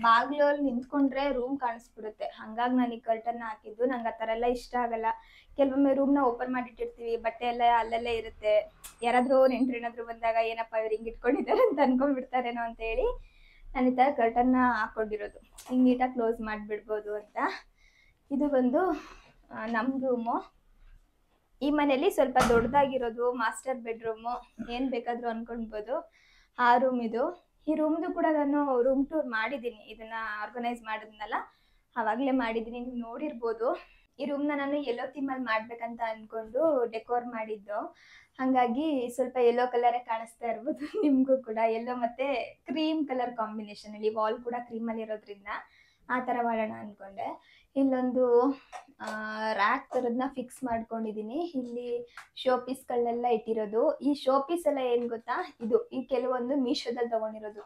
ಬಾಗಿಲಲ್ಲಿ ನಿಂತ್ಕೊಂಡ್ರೆ ರೂಮ್ ಕಾಣಿಸ್ಬಿಡುತ್ತೆ. ಹಾಗಾಗಿ ನಾನು ಈ ಕರ್ಟನ್ನ ಹಾಕಿದ್ದು. ನಂಗೆ ಆ ಥರ ಎಲ್ಲ ಇಷ್ಟ ಆಗಲ್ಲ. ಕೆಲವೊಮ್ಮೆ ರೂಮ್ನ ಓಪನ್ ಮಾಡಿಟ್ಟಿರ್ತೀವಿ, ಬಟ್ಟೆ ಎಲ್ಲ ಅಲ್ಲಲ್ಲೇ ಇರುತ್ತೆ. ಯಾರಾದರೂ ನೆಂಟ್ರು ಏನಾದರೂ ಬಂದಾಗ ಏನಪ್ಪ ಇವ್ರು ಹಿಂಗೆ ಇಟ್ಕೊಂಡಿದ್ದಾರೆ ಅಂತ ಅನ್ಕೊಂಡ್ಬಿಡ್ತಾರೇನೋ ಅಂತೇಳಿ ನಾನು ಈ ಥರ ಕರ್ಟನ್ನ ಹಾಕ್ಕೊಂಡಿರೋದು. ಹಿಂಗೆ ನೀಟಾಗಿ ಕ್ಲೋಸ್ ಮಾಡಿಬಿಡ್ಬೋದು ಅಂತ. ಇದು ಬಂದು ನಮ್ಮ ರೂಮು. ಈ ಮನೇಲಿ ಸ್ವಲ್ಪ ದೊಡ್ಡದಾಗಿರೋದು ಮಾಸ್ಟರ್ ಬೆಡ್ರೂಮು, ಏನು ಬೇಕಾದರೂ ಅಂದ್ಕೊಳ್ಬೋದು. ಆ ರೂಮ್ ಇದು. ಈ ರೂಮ್ದು ಕೂಡ ನಾನು ರೂಮ್ ಟೂರ್ ಮಾಡಿದ್ದೀನಿ. ಇದನ್ನು ಆರ್ಗನೈಸ್ ಮಾಡಿದ್ನಲ್ಲ ಆವಾಗಲೇ ಮಾಡಿದ್ದೀನಿ, ನೀವು ನೋಡಿರ್ಬೋದು. ಈ ರೂಮ್ನ ನಾನು ಯೆಲ್ಲೋ ಥೀಮಲ್ಲಿ ಮಾಡಬೇಕಂತ ಅಂದ್ಕೊಂಡು ಡೆಕೋರ್ ಮಾಡಿದ್ದು. ಹಾಗಾಗಿ ಸ್ವಲ್ಪ ಯೆಲ್ಲೋ ಕಲರೇ ಕಾಣಿಸ್ತಾ ಇರ್ಬೋದು ನಿಮಗೂ ಕೂಡ. ಯೆಲ್ಲೋ ಮತ್ತು ಕ್ರೀಮ್ ಕಲರ್ ಕಾಂಬಿನೇಷನಲ್ಲಿ, ವಾಲ್ ಕೂಡ ಕ್ರೀಮಲ್ಲಿ ಇರೋದ್ರಿಂದ ಆ ಥರ ಮಾಡೋಣ ಅಂದ್ಕೊಂಡೆ. ಇಲ್ಲೊಂದು ರ್ಯಾಕ್ ಥರದನ್ನ ಫಿಕ್ಸ್ ಮಾಡ್ಕೊಂಡಿದ್ದೀನಿ. ಇಲ್ಲಿ ಶೋ ಪೀಸ್ಗಳನ್ನೆಲ್ಲ ಇಟ್ಟಿರೋದು. ಈ ಶೋ ಪೀಸ್ ಎಲ್ಲ ಏನು ಗೊತ್ತಾ, ಇದು ಈ ಕೆಲವೊಂದು ಮೀಶೋದಲ್ಲಿ ತೊಗೊಂಡಿರೋದು.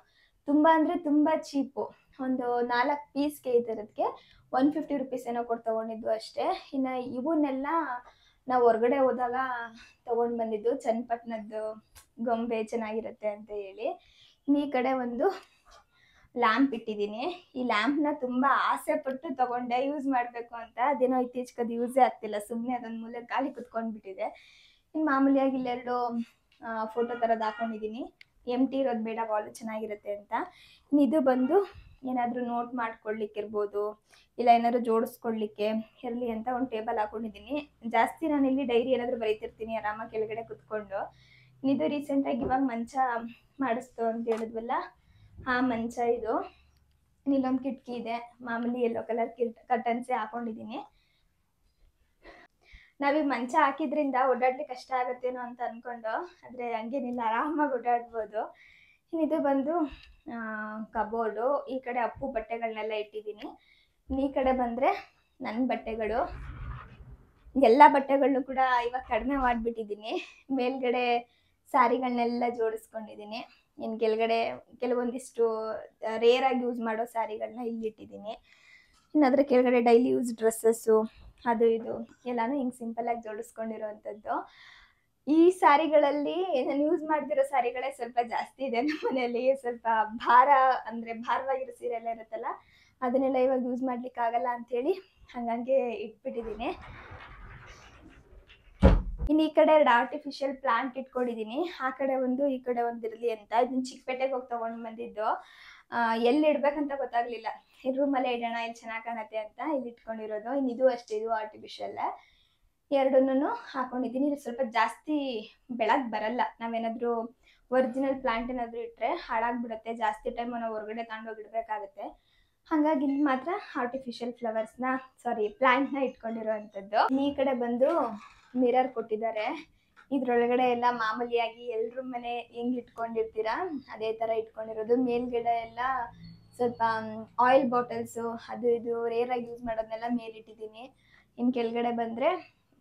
ತುಂಬ ಅಂದರೆ ತುಂಬ ಚೀಪು. ಒಂದು 4 ಪೀಸ್ಗೆ ಈ ಥರದಕ್ಕೆ 150 ರುಪೀಸ್ ಏನೋ ಕೊಟ್ಟು ತೊಗೊಂಡಿದ್ದು ಅಷ್ಟೇ. ಇನ್ನು ಇವನ್ನೆಲ್ಲ ನಾವು ಹೊರಗಡೆ ಹೋದಾಗ ತೊಗೊಂಡು ಬಂದಿದ್ದು, ಚನ್ನಪಟ್ಟಣದ್ದು ಗೊಂಬೆ ಚೆನ್ನಾಗಿರುತ್ತೆ ಅಂತ ಹೇಳಿ. ಈ ಕಡೆ ಒಂದು ಲ್ಯಾಂಪ್ ಇಟ್ಟಿದ್ದೀನಿ. ಈ ಲ್ಯಾಂಪ್ನ ತುಂಬ ಆಸೆ ಪಟ್ಟು ತೊಗೊಂಡೆ ಯೂಸ್ ಮಾಡಬೇಕು ಅಂತ. ಅದೇನೋ ಇತ್ತೀಚೆಗೆ ಅದು ಯೂಸೇ ಆಗ್ತಿಲ್ಲ, ಸುಮ್ಮನೆ ಅದೊಂದು ಮೂಲೆ ಖಾಲಿ ಕುತ್ಕೊಂಡ್ಬಿಟ್ಟಿದೆ. ಇನ್ನು ಮಾಮೂಲಿಯಾಗಿ ಇಲ್ಲೆರಡು ಫೋಟೋ ಥರದ್ದು ಹಾಕೊಂಡಿದ್ದೀನಿ. ಎಂಟಿ ಇರೋದು ಬೇಡ, ವಾಲು ಚೆನ್ನಾಗಿರುತ್ತೆ ಅಂತ. ಇನ್ನು ಇದು ಬಂದು ಏನಾದರೂ ನೋಟ್ ಮಾಡ್ಕೊಳ್ಳಿಕ್ಕಿರ್ಬೋದು, ಇಲ್ಲ ಏನಾದರೂ ಜೋಡಿಸ್ಕೊಳ್ಳಿಕ್ಕೆ ಇರಲಿ ಅಂತ ಒಂದು ಟೇಬಲ್ ಹಾಕೊಂಡಿದ್ದೀನಿ. ಜಾಸ್ತಿ ನಾನು ಇಲ್ಲಿ ಡೈರಿ ಏನಾದರೂ ಬರೀತಿರ್ತೀನಿ ಆರಾಮಾಗಿ ಕೆಳಗಡೆ ಕುತ್ಕೊಂಡು. ಇದು ರೀಸೆಂಟಾಗಿ ಇವಾಗ ಮಂಚ ಮಾಡಿಸ್ತು ಅಂತ ಹೇಳಿದ್ವಲ್ಲ, ಆ ಮಂಚ ಇದು. ಇಲ್ಲೊಂದು ಕಿಟಕಿ ಇದೆ, ಮಾಮೂಲಿ ಯೆಲ್ಲೋ ಕಲರ್ ಕರ್ಟನ್ಸೇ ಹಾಕೊಂಡಿದ್ದೀನಿ. ನಾವೀಗ ಮಂಚ ಹಾಕಿದ್ರಿಂದ ಓಡಾಡ್ಲಿಕ್ಕೆ ಕಷ್ಟ ಆಗುತ್ತೇನೋ ಅಂತ ಅಂದ್ಕೊಂಡು, ಆದರೆ ಹಂಗೇನಿಲ್ಲ, ಆರಾಮಾಗಿ ಓಡಾಡ್ಬೋದು. ಇದು ಬಂದು ಕಬೋರ್ಡು. ಈ ಕಡೆ ಅಪ್ಪು ಬಟ್ಟೆಗಳನ್ನೆಲ್ಲ ಇಟ್ಟಿದ್ದೀನಿ. ಈ ಕಡೆ ಬಂದರೆ ನನ್ನ ಬಟ್ಟೆಗಳು. ಎಲ್ಲ ಬಟ್ಟೆಗಳನ್ನೂ ಕೂಡ ಇವಾಗ ಕಡಿಮೆ ಮಾಡಿಬಿಟ್ಟಿದ್ದೀನಿ. ಮೇಲ್ಗಡೆ ಸ್ಯಾರಿಗಳನ್ನೆಲ್ಲ ಜೋಡಿಸ್ಕೊಂಡಿದ್ದೀನಿ. ಇನ್ನು ಕೆಳಗಡೆ ಕೆಲವೊಂದಿಷ್ಟು ರೇರಾಗಿ ಯೂಸ್ ಮಾಡೋ ಸ್ಯಾರಿಗಳನ್ನ ಇಲ್ಲಿಟ್ಟಿದ್ದೀನಿ. ಇನ್ನು ಅದರ ಕೆಳಗಡೆ ಡೈಲಿ ಯೂಸ್ ಡ್ರೆಸ್ಸಸ್ಸು ಅದು ಇದು ಎಲ್ಲನೂ ಹಿಂಗೆ ಸಿಂಪಲ್ಲಾಗಿ ಜೋಡಿಸ್ಕೊಂಡಿರೋವಂಥದ್ದು. ಈ ಸ್ಯಾರಿಗಳಲ್ಲಿ ನಾನು ಯೂಸ್ ಮಾಡ್ತಿರೋ ಸ್ಯಾರಿಗಳೇ ಸ್ವಲ್ಪ ಜಾಸ್ತಿ ಇದೆ ನಮ್ಮ ಮನೆಯಲ್ಲಿ. ಸ್ವಲ್ಪ ಭಾರವಾಗಿರೋ ಸೀರೆ ಎಲ್ಲ ಇರುತ್ತಲ್ಲ, ಅದನ್ನೆಲ್ಲ ಇವಾಗ ಯೂಸ್ ಮಾಡ್ಲಿಕ್ಕೆ ಆಗಲ್ಲ ಅಂಥೇಳಿ ಹಾಗಾಗಿ ಇಟ್ಬಿಟ್ಟಿದ್ದೀನಿ. ಇನ್ನು ಈ ಕಡೆ 2 ಆರ್ಟಿಫಿಷಿಯಲ್ ಪ್ಲಾಂಟ್ ಇಟ್ಕೊಂಡಿದ್ದೀನಿ. ಆ ಕಡೆ ಒಂದು ಈ ಕಡೆ ಒಂದು ಇರಲಿ ಅಂತ. ಇದನ್ನ ಚಿಕ್ಕಪೇಟೆಗೆ ಹೋಗಿ ತೊಗೊಂಡು ಬಂದಿದ್ದು. ಎಲ್ಲಿ ಇಡ್ಬೇಕಂತ ಗೊತ್ತಾಗ್ಲಿಲ್ಲ. ಈ ರೂಮಲ್ಲೇ ಇಡೋಣ, ಇಲ್ಲಿ ಚೆನ್ನಾಗಿ ಕಾಣತ್ತೆ ಅಂತ ಇಲ್ಲಿ ಇಟ್ಕೊಂಡಿರೋದು. ಇನ್ನು ಇದು ಅಷ್ಟೇ, ಇದು ಆರ್ಟಿಫಿಷಿಯಲ್. ಎರಡನ್ನೂ ಹಾಕೊಂಡಿದ್ದೀನಿ. ಇದು ಸ್ವಲ್ಪ ಜಾಸ್ತಿ ಬೆಳಗ್ಗೆ ಬರಲ್ಲ. ನಾವೇನಾದ್ರೂ ಒರಿಜಿನಲ್ ಪ್ಲಾಂಟ್ ಏನಾದ್ರು ಇಟ್ರೆ ಹಾಳಾಗ್ಬಿಡುತ್ತೆ. ಜಾಸ್ತಿ ಟೈಮ್ ನಾವು ಹೊರಗಡೆ ತಗೊಂಡೋಗಿ ಇಡಬೇಕಾಗುತ್ತೆ. ಹಾಗಾಗಿ ಇಲ್ಲಿ ಮಾತ್ರ ಆರ್ಟಿಫಿಷಿಯಲ್ ಪ್ಲಾಂಟ್ನ ಇಟ್ಕೊಂಡಿರೋವಂಥದ್ದು. ಈ ಕಡೆ ಬಂದು ಮಿರರ್ ಕೊಟ್ಟಿದ್ದಾರೆ. ಇದ್ರೊಳಗಡೆ ಎಲ್ಲ ಮಾಮೂಲಿಯಾಗಿ ಎಲ್ರ ಮನೆ ಹೆಂಗ್ ಇಟ್ಕೊಂಡಿರ್ತೀರಾ ಅದೇ ತರ ಇಟ್ಕೊಂಡಿರೋದು. ಮೇಲ್ಗಡೆ ಎಲ್ಲ ಸ್ವಲ್ಪ ಆಯಿಲ್ ಬಾಟಲ್ಸು ಅದು ಇದು ರೇರ್ ಆಗಿ ಯೂಸ್ ಮಾಡೋದನ್ನೆಲ್ಲ ಮೇಲಿಟ್ಟಿದ್ದೀನಿ. ಇನ್ನು ಕೆಳಗಡೆ ಬಂದ್ರೆ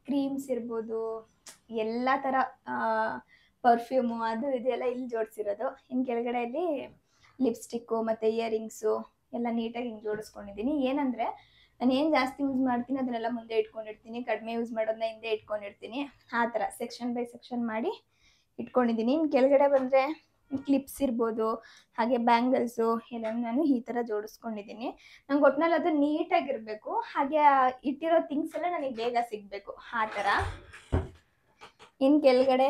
ಕ್ರೀಮ್ಸ್ ಇರ್ಬೋದು, ಎಲ್ಲ ತರ ಪರ್ಫ್ಯೂಮು ಅದು ಇದೆಲ್ಲ ಇಲ್ಲಿ ಜೋಡಿಸಿರೋದು. ಇನ್ನು ಕೆಳಗಡೆಯಲ್ಲಿ ಲಿಪ್ಸ್ಟಿಕ್ಕು ಮತ್ತೆ ಇಯರಿಂಗ್ಸು ಎಲ್ಲ ನೀಟಾಗಿ ಹಿಂಗೆ ಜೋಡಿಸ್ಕೊಂಡಿದ್ದೀನಿ. ಏನಂದ್ರೆ ನಾನು ಏನು ಜಾಸ್ತಿ ಯೂಸ್ ಮಾಡ್ತೀನಿ ಅದನ್ನೆಲ್ಲ ಮುಂದೆ ಇಟ್ಕೊಂಡಿರ್ತೀನಿ, ಕಡಿಮೆ ಯೂಸ್ ಮಾಡೋದನ್ನ ಹಿಂದೆ ಇಟ್ಕೊಂಡಿರ್ತೀನಿ. ಆ ಥರ ಸೆಕ್ಷನ್ ಬೈ ಸೆಕ್ಷನ್ ಮಾಡಿ ಇಟ್ಕೊಂಡಿದ್ದೀನಿ. ಇನ್ನು ಕೆಳಗಡೆ ಬಂದರೆ ಕ್ಲಿಪ್ಸ್ ಇರ್ಬೋದು, ಹಾಗೆ ಬ್ಯಾಂಗಲ್ಸು ಎಲ್ಲ ನಾನು ಈ ಥರ ಜೋಡಿಸ್ಕೊಂಡಿದ್ದೀನಿ. ನಂಗೆ ಒಟ್ಟಿನಲ್ಲಿ ಅದು ನೀಟಾಗಿರಬೇಕು, ಹಾಗೆ ಇಟ್ಟಿರೋ ಥಿಂಗ್ಸ್ ಎಲ್ಲ ನನಗೆ ಬೇಗ ಸಿಗಬೇಕು, ಆ ಥರ. ಇನ್ನು ಕೆಳಗಡೆ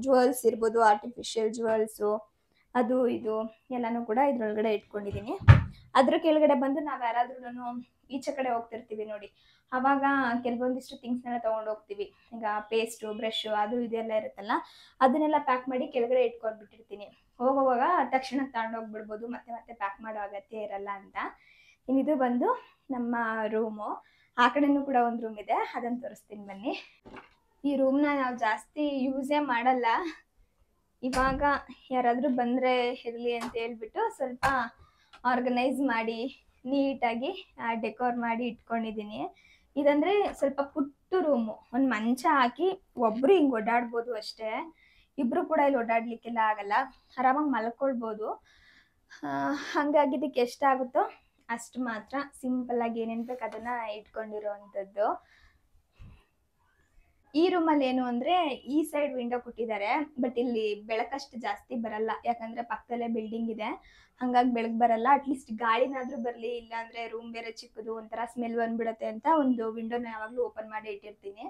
ಜುವೆಲ್ಸ್ ಇರ್ಬೋದು, ಆರ್ಟಿಫಿಷಿಯಲ್ ಜುವೆಲ್ಸು ಅದು ಇದು ಎಲ್ಲನೂ ಕೂಡ ಇದ್ರೊಳಗಡೆ ಇಟ್ಕೊಂಡಿದ್ದೀನಿ. ಅದ್ರ ಕೆಳಗಡೆ ಬಂದು ನಾವು ಯಾರಾದ್ರೂ ಈಚೆ ಕಡೆ ಹೋಗ್ತಿರ್ತೀವಿ ನೋಡಿ, ಅವಾಗ ಕೆಲವೊಂದಿಷ್ಟು ಥಿಂಗ್ಸ್ನೆಲ್ಲ ತೊಗೊಂಡು ಹೋಗ್ತೀವಿ. ಈಗ ಪೇಸ್ಟು, ಬ್ರಷು ಅದು ಇದೆಲ್ಲ ಇರುತ್ತಲ್ಲ, ಅದನ್ನೆಲ್ಲ ಪ್ಯಾಕ್ ಮಾಡಿ ಕೆಳಗಡೆ ಇಟ್ಕೊಂಡ್ಬಿಟ್ಟಿರ್ತೀನಿ. ಹೋಗುವಾಗ ತಕ್ಷಣ ತಗೊಂಡೋಗ್ಬಿಡ್ಬೋದು, ಮತ್ತೆ ಮತ್ತೆ ಪ್ಯಾಕ್ ಮಾಡೋ ಅಗತ್ಯ ಇರಲ್ಲ ಅಂತ. ಇನ್ನಿದು ಬಂದು ನಮ್ಮ ರೂಮು. ಆ ಕಡೆನೂ ಕೂಡ ಒಂದು ರೂಮ್ ಇದೆ, ಅದನ್ನು ತೋರಿಸ್ತೀನಿ ಬನ್ನಿ. ಈ ರೂಮ್ನ ನಾವು ಜಾಸ್ತಿ ಯೂಸೇ ಮಾಡಲ್ಲ. ಇವಾಗ ಯಾರಾದರೂ ಬಂದರೆ ಇರಲಿ ಅಂತ ಹೇಳ್ಬಿಟ್ಟು ಸ್ವಲ್ಪ ಆರ್ಗನೈಸ್ ಮಾಡಿ ನೀಟಾಗಿ ಡೆಕೋರ್ ಮಾಡಿ ಇಟ್ಕೊಂಡಿದ್ದೀನಿ. ಇದಂದರೆ ಸ್ವಲ್ಪ ಪುಟ್ಟು ರೂಮು. ಒಂದು ಮಂಚ ಹಾಕಿ ಒಬ್ಬರು ಹಿಂಗೆ ಓಡಾಡ್ಬೋದು ಅಷ್ಟೇ. ಇಬ್ಬರು ಕೂಡ ಇಲ್ಲಿ ಓಡಾಡಲಿಕ್ಕೆಲ್ಲ ಆಗಲ್ಲ, ಆರಾಮಾಗಿ ಮಲ್ಕೊಳ್ಬೋದು. ಹಾಗಾಗಿ ಇದಕ್ಕೆ ಎಷ್ಟಾಗುತ್ತೋ ಅಷ್ಟು ಮಾತ್ರ ಸಿಂಪಲ್ಲಾಗಿ ಏನೇನು ಬೇಕು ಅದನ್ನು ಇಟ್ಕೊಂಡಿರೋ ಅಂಥದ್ದು. ಈ ರೂಮಲ್ಲಿ ಏನು ಅಂದರೆ ಈ ಸೈಡ್ ವಿಂಡೋ ಕೊಟ್ಟಿದ್ದಾರೆ, ಬಟ್ ಇಲ್ಲಿ ಬೆಳಕಷ್ಟು ಜಾಸ್ತಿ ಬರಲ್ಲ, ಯಾಕಂದರೆ ಪಕ್ಕದಲ್ಲೇ ಬಿಲ್ಡಿಂಗ್ ಇದೆ. ಹಂಗಾಗಿ ಬೆಳಕು ಬರಲ್ಲ. ಅಟ್ಲೀಸ್ಟ್ ಗಾಳಿನಾದರೂ ಬರಲಿ, ಇಲ್ಲಾಂದರೆ ರೂಮ್ ಬೇರೆ ಚಿಕ್ಕದು, ಒಂಥರ ಸ್ಮೆಲ್ ಬಂದ್ಬಿಡುತ್ತೆ ಅಂತ ಒಂದು ವಿಂಡೋನ ಯಾವಾಗಲೂ ಓಪನ್ ಮಾಡಿ ಇಟ್ಟಿರ್ತೀನಿ.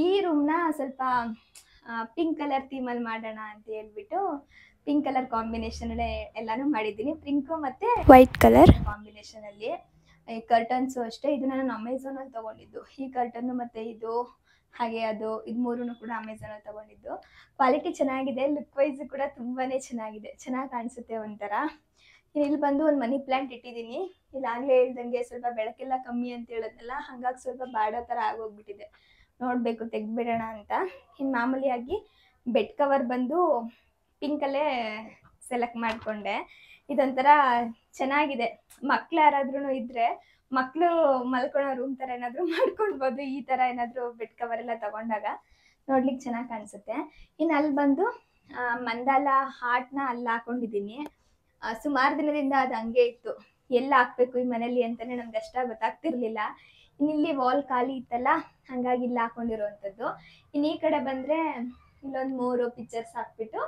ಈ ರೂಮ್ನ ಸ್ವಲ್ಪ ಪಿಂಕ್ ಕಲರ್ ಥೀಮಲ್ಲಿ ಮಾಡೋಣ ಅಂತ ಹೇಳ್ಬಿಟ್ಟು ಪಿಂಕ್ ಕಲರ್ ಕಾಂಬಿನೇಷನಲ್ಲೇ ಎಲ್ಲನೂ ಮಾಡಿದ್ದೀನಿ. ಪಿಂಕು ಮತ್ತು ವೈಟ್ ಕಲರ್ ಕಾಂಬಿನೇಷನಲ್ಲಿ. ಈ ಕರ್ಟನ್ಸು ಅಷ್ಟೇ, ಇದನ್ನ ನಾನು ಅಮೆಝಾನಲ್ಲಿ ತೊಗೊಂಡಿದ್ದು. ಈ ಕರ್ಟನ್ನು ಮತ್ತು ಇದು ಹಾಗೆ ಅದು ಇದು ಮೂರೂ ಕೂಡ ಅಮೆಝಾನಲ್ಲಿ ತೊಗೊಂಡಿದ್ದು. ಕ್ವಾಲಿಟಿ ಚೆನ್ನಾಗಿದೆ, ಲುಕ್ ವೈಸ್ ಕೂಡ ತುಂಬಾ ಚೆನ್ನಾಗಿದೆ, ಚೆನ್ನಾಗಿ ಕಾಣಿಸುತ್ತೆ ಒಂಥರ. ಇಲ್ಲಿ ಬಂದು ಒಂದು ಮನಿ ಪ್ಲ್ಯಾಂಟ್ ಇಟ್ಟಿದ್ದೀನಿ. ಇಲ್ಲಿ ಆಗಲೇ ಹೇಳ್ದಂಗೆ ಸ್ವಲ್ಪ ಬೆಳಕೆಲ್ಲ ಕಮ್ಮಿ ಅಂತ ಹೇಳಿದ್ನಲ್ಲ, ಹಾಗಾಗಿ ಸ್ವಲ್ಪ ಬಾಡೋ ಥರ ಆಗೋಗ್ಬಿಟ್ಟಿದೆ. ನೋಡಬೇಕು ತೆಗೆದ್ಬಿಡೋಣ ಅಂತ. ಇನ್ನು ಮಾಮೂಲಿಯಾಗಿ ಬೆಡ್ ಕವರ್ ಬಂದು ಪಿಂಕಲ್ಲೇ ಸೆಲೆಕ್ಟ್ ಮಾಡಿಕೊಂಡೆ. ಇದೊಂಥರ ಚೆನ್ನಾಗಿದೆ. ಮಕ್ಳು ಯಾರಾದ್ರೂ ಇದ್ದರೆ ಮಕ್ಕಳು ಮಲ್ಕೊಳ್ಳೋ ರೂಮ್ ಥರ ಏನಾದರೂ ಮಾಡ್ಕೊಳ್ಬೋದು. ಈ ಥರ ಏನಾದರೂ ಬೆಡ್ ಕವರ್ ಎಲ್ಲ ತಗೊಂಡಾಗ ನೋಡ್ಲಿಕ್ಕೆ ಚೆನ್ನಾಗಿ ಕಾಣಿಸುತ್ತೆ. ಇನ್ನು ಅಲ್ಲಿ ಬಂದು ಮಂದಾಲ ಹಾರ್ಟ್ನ ಅಲ್ಲಿ ಹಾಕೊಂಡಿದ್ದೀನಿ. ಸುಮಾರು ದಿನದಿಂದ ಅದು ಹಂಗೆ ಇತ್ತು, ಎಲ್ಲ ಹಾಕ್ಬೇಕು ಈ ಮನೇಲಿ ಅಂತಲೇ ನಮ್ಗೆ ಅಷ್ಟಾಗಿ ಗೊತ್ತಾಗ್ತಿರ್ಲಿಲ್ಲ. ಇನ್ನಿಲ್ಲಿ ವಾಲ್ ಖಾಲಿ ಇತ್ತಲ್ಲ, ಹಾಗಾಗಿ ಇಲ್ಲಿ ಹಾಕೊಂಡಿರೋವಂಥದ್ದು. ಇನ್ನು ಈ ಕಡೆ ಬಂದರೆ ಇಲ್ಲೊಂದು 3 ಪಿಕ್ಚರ್ಸ್ ಹಾಕ್ಬಿಟ್ಟು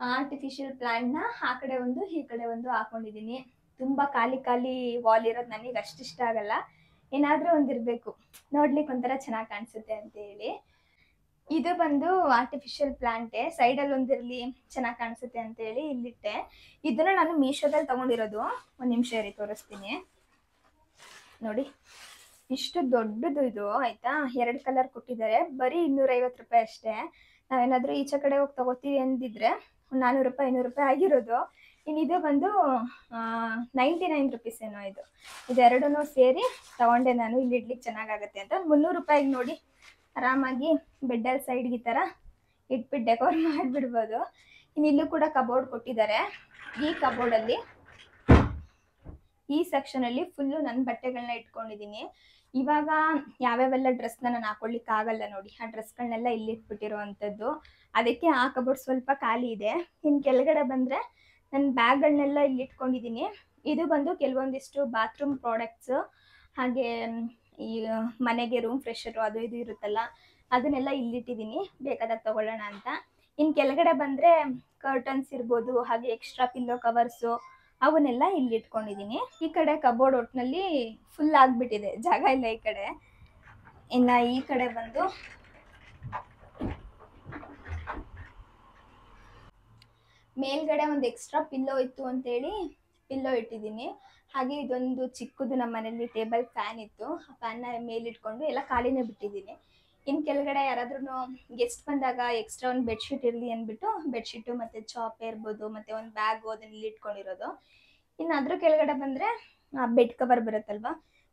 ಆರ್ಟಿಫಿಷಿಯಲ್ ಪ್ಲಾಂಟ್ನ ಆ ಕಡೆ ಒಂದು ಈ ಕಡೆ ಒಂದು ಹಾಕೊಂಡಿದ್ದೀನಿ. ತುಂಬ ಖಾಲಿ ಖಾಲಿ ವಾಲ್ ಇರೋದು ನನಗೆ ಅಷ್ಟು ಇಷ್ಟ ಆಗಲ್ಲ, ಏನಾದರೂ ಒಂದಿರಬೇಕು, ನೋಡ್ಲಿಕ್ಕೆ ಒಂಥರ ಚೆನ್ನಾಗಿ ಕಾಣಿಸುತ್ತೆ ಅಂತ ಹೇಳಿ. ಇದು ಬಂದು ಆರ್ಟಿಫಿಷಿಯಲ್ ಪ್ಲಾಂಟೇ, ಸೈಡಲ್ಲಿ ಒಂದಿರಲಿ ಚೆನ್ನಾಗಿ ಕಾಣಿಸುತ್ತೆ ಅಂತ ಹೇಳಿ ಇಲ್ಲಿಟ್ಟೆ. ಇದನ್ನು ನಾನು ಮೀಶೋದಲ್ಲಿ ತೊಗೊಂಡಿರೋದು. ಒಂದು ನಿಮಿಷ ಇರಿ ತೋರಿಸ್ತೀನಿ ನೋಡಿ. ಇಷ್ಟು ದೊಡ್ಡದು ಇದು, ಆಯಿತಾ. 2 ಕಲರ್ ಕೊಟ್ಟಿದ್ದಾರೆ, ಬರೀ 250 ರೂಪಾಯಿ ಅಷ್ಟೇ. ನಾವೇನಾದರೂ ಈಚೆ ಕಡೆ ಹೋಗಿ ತೊಗೋತೀವಿ ಅಂದಿದ್ರೆ 400 ರೂಪಾಯಿ 500 ರೂಪಾಯಿ ಆಗಿರೋದು. ಇನ್ನು ಇದು ಬಂದು 99 ರುಪೀಸ್ ಏನೋ. ಇದೆರಡೂ ಸೇರಿ ತೊಗೊಂಡೆ ನಾನು. ಇಲ್ಲಿ ಇಡ್ಲಿಕ್ಕೆ ಚೆನ್ನಾಗಾಗುತ್ತೆ ಅಂತ. 300 ರೂಪಾಯಿಗೆ ನೋಡಿ ಆರಾಮಾಗಿ ಬೆಡ್ಡಲ್ಲಿ ಸೈಡ್ಗೆ ಈ ಥರ ಇಟ್ಬಿಟ್ಟು ಡೆಕೋರ್ ಮಾಡಿಬಿಡ್ಬೋದು. ಇನ್ನು ಇಲ್ಲೂ ಕೂಡ ಕಬೋರ್ಡ್ ಕೊಟ್ಟಿದ್ದಾರೆ. ಈ ಕಬೋರ್ಡಲ್ಲಿ ಈ ಸೆಕ್ಷನಲ್ಲಿ ಫುಲ್ಲು ನನ್ನ ಬಟ್ಟೆಗಳನ್ನ ಇಟ್ಕೊಂಡಿದ್ದೀನಿ. ಇವಾಗ ಯಾವ್ಯಾವೆಲ್ಲ ಡ್ರೆಸ್ನ ನಾನು ಹಾಕೊಳ್ಳಿಕ್ಕೆ ಆಗಲ್ಲ ನೋಡಿ, ಆ ಡ್ರೆಸ್ಗಳನ್ನೆಲ್ಲ ಇಲ್ಲಿ ಇಟ್ಬಿಟ್ಟಿರೋ ಅಂಥದ್ದು. ಅದಕ್ಕೆ ಆ ಕಬೋರ್ಡ್ ಸ್ವಲ್ಪ ಖಾಲಿ ಇದೆ. ಇನ್ನು ಕೆಳಗಡೆ ಬಂದರೆ ನನ್ನ ಬ್ಯಾಗ್ಗಳನ್ನೆಲ್ಲ ಇಲ್ಲಿ ಇಟ್ಕೊಂಡಿದ್ದೀನಿ. ಇದು ಬಂದು ಕೆಲವೊಂದಿಷ್ಟು ಬಾತ್ರೂಮ್ ಪ್ರಾಡಕ್ಟ್ಸು, ಹಾಗೆ ಈ ಮನೆಗೆ ರೂಮ್ ಫ್ರೆಶರು ಅದು ಇದು ಇರುತ್ತಲ್ಲ, ಅದನ್ನೆಲ್ಲ ಇಲ್ಲಿಟ್ಟಿದ್ದೀನಿ, ಬೇಕಾದಾಗ ತೊಗೊಳ್ಳೋಣ ಅಂತ. ಇನ್ನು ಕೆಳಗಡೆ ಬಂದರೆ ಕರ್ಟನ್ಸ್ ಇರ್ಬೋದು, ಹಾಗೆ ಎಕ್ಸ್ಟ್ರಾ ಪಿಲ್ಲೋ ಕವರ್ಸು ಅವನ್ನೆಲ್ಲ ಇಲ್ಲಿ ಇಟ್ಕೊಂಡಿದ್ದೀನಿ. ಈ ಕಡೆ ಕಬೋರ್ಡ್ ಒಟ್ಟಿನಲ್ಲಿ ಫುಲ್ ಆಗಿಬಿಟ್ಟಿದೆ, ಜಾಗ ಇಲ್ಲ ಈ ಕಡೆ. ಇನ್ನು ಈ ಕಡೆ ಬಂದು ಮೇಲ್ಗಡೆ ಒಂದು ಎಕ್ಸ್ಟ್ರಾ ಪಿಲ್ಲೋ ಇತ್ತು ಅಂತೇಳಿ ಪಿಲ್ಲೋ ಇಟ್ಟಿದ್ದೀನಿ. ಹಾಗೆ ಇದೊಂದು ಚಿಕ್ಕದು ನಮ್ಮ ಮನೇಲಿ ಟೇಬಲ್ ಫ್ಯಾನ್ ಇತ್ತು, ಆ ಫ್ಯಾನ್ನ ಮೇಲಿಟ್ಕೊಂಡು ಎಲ್ಲ ಖಾಲಿನೇ ಬಿಟ್ಟಿದ್ದೀನಿ. ಇನ್ನು ಕೆಳಗಡೆ ಯಾರಾದ್ರೂ ಗೆಸ್ಟ್ ಬಂದಾಗ ಎಕ್ಸ್ಟ್ರಾ ಒಂದು ಬೆಡ್ಶೀಟ್ ಇರಲಿ ಅಂದ್ಬಿಟ್ಟು ಬೆಡ್ಶೀಟು ಮತ್ತು ಚಾಪೆ ಇರ್ಬೋದು ಮತ್ತು ಒಂದು ಬ್ಯಾಗು ಅದನ್ನ ಇಲ್ಲಿ ಇಟ್ಕೊಂಡಿರೋದು. ಇನ್ನು ಅದ್ರ ಕೆಳಗಡೆ ಬಂದರೆ ಬೆಡ್ ಕವರ್ ಬರುತ್ತಲ್ವ,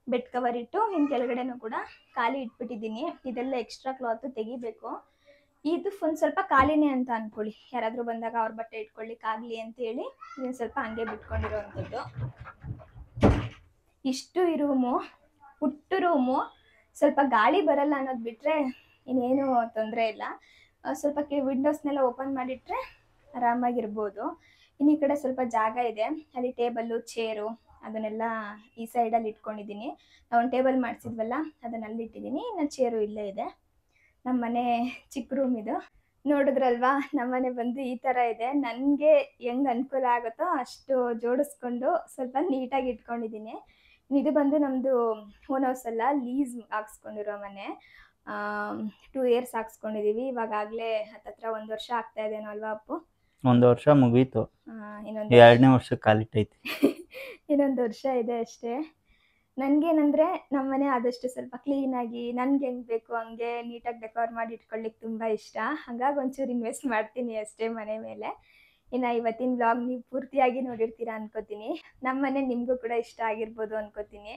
ಬೆಡ್ ಕವರ್ ಇಟ್ಟು ಇನ್ನು ಕೆಳಗಡೆನೂ ಕೂಡ ಖಾಲಿ ಇಟ್ಬಿಟ್ಟಿದ್ದೀನಿ. ಇದೆಲ್ಲ ಎಕ್ಸ್ಟ್ರಾ ಕ್ಲಾತು ತೆಗಿಬೇಕು. ಇದು ಒಂದು ಸ್ವಲ್ಪ ಖಾಲಿನೇ ಅಂತ ಅಂದ್ಕೊಳ್ಳಿ, ಯಾರಾದರೂ ಬಂದಾಗ ಅವ್ರ ಬಟ್ಟೆ ಇಟ್ಕೊಳ್ಳಿಕ್ಕಾಗಲಿ ಅಂತೇಳಿ ಇದನ್ನು ಸ್ವಲ್ಪ ಹಂಗೆ ಬಿಟ್ಕೊಂಡಿರೋವಂಥದ್ದು. ಇಷ್ಟು ಈ ರೂಮು, ಪುಟ್ಟು ರೂಮು, ಸ್ವಲ್ಪ ಗಾಳಿ ಬರಲ್ಲ ಅನ್ನೋದು ಬಿಟ್ಟರೆ ಇನ್ನೇನು ತೊಂದರೆ ಇಲ್ಲ. ಸ್ವಲ್ಪ ವಿಂಡೋಸ್ನೆಲ್ಲ ಓಪನ್ ಮಾಡಿಟ್ರೆ ಆರಾಮಾಗಿರ್ಬೋದು. ಇನ್ನು ಈ ಕಡೆ ಸ್ವಲ್ಪ ಜಾಗ ಇದೆ, ಅಲ್ಲಿ ಟೇಬಲ್ಲು ಚೇರು ಅದನ್ನೆಲ್ಲ ಈ ಸೈಡಲ್ಲಿ ಇಟ್ಕೊಂಡಿದ್ದೀನಿ. ನಾವು ಟೇಬಲ್ ಮಾಡಿಸಿದ್ವಲ್ಲ ಅದನ್ನಲ್ಲಿ ಇಟ್ಟಿದ್ದೀನಿ, ಇನ್ನು ಚೇರು ಇಲ್ಲೇ ಇದೆ. ನಮ್ಮ ಮನೆ ಚಿಕ್ಕ ರೂಮ್ ಇದು. ನೋಡಿದ್ರಲ್ವಾ, ನಮ್ಮನೆ ಬಂದು ಈ ಥರ ಇದೆ. ನನಗೆ ಹೆಂಗೆ ಅನುಕೂಲ ಆಗುತ್ತೋ ಅಷ್ಟು ಜೋಡಿಸ್ಕೊಂಡು ಸ್ವಲ್ಪ ನೀಟಾಗಿ ಇಟ್ಕೊಂಡಿದ್ದೀನಿ. ಇದು ಬಂದು ನಮ್ಮದು ಓನ್ ಹೌಸ್ ಅಲ್ಲ, ಲೀಸ್ ಹಾಕ್ಸ್ಕೊಂಡಿರೋ ಮನೆ. 2 ಇಯರ್ಸ್ ಹಾಕ್ಸ್ಕೊಂಡಿದ್ದೀವಿ. ಇವಾಗಲೇ ಹತ್ತತ್ರ 1 ವರ್ಷ ಆಗ್ತಾ ಇದೇನೋ ಅಲ್ವಾ ಅಪ್ಪು? 1 ವರ್ಷ ಮುಗೀತು, ಇನ್ನೊಂದು 2ನೇ ವರ್ಷಕ್ಕೆ ಕಾಲಿಟ್ಟೈತಿ. ಇನ್ನೊಂದು ವರ್ಷ ಇದೆ ಅಷ್ಟೇ. ನನಗೇನಂದರೆ ನಮ್ಮನೆ ಆದಷ್ಟು ಸ್ವಲ್ಪ ಕ್ಲೀನಾಗಿ ನನಗೆ ಹೆಂಗೆ ಬೇಕು ಹಂಗೆ ನೀಟಾಗಿ ಡೆಕೋರ್ ಮಾಡಿ ಇಟ್ಕೊಳ್ಳಿಕ್ಕೆ ತುಂಬ ಇಷ್ಟ. ಹಾಗಾಗಿ ಒಂಚೂರು ಇನ್ವೆಸ್ಟ್ ಮಾಡ್ತೀನಿ ಅಷ್ಟೇ ಮನೆ ಮೇಲೆ. ಇನ್ನು ಇವತ್ತಿನ ವ್ಲಾಗ್ ನೀವು ಪೂರ್ತಿಯಾಗಿ ನೋಡಿರ್ತೀರಾ ಅನ್ಕೋತೀನಿ. ನಮ್ಮ ಮನೆ ನಿಮಗೂ ಕೂಡ ಇಷ್ಟ ಆಗಿರ್ಬೋದು ಅನ್ಕೋತೀನಿ.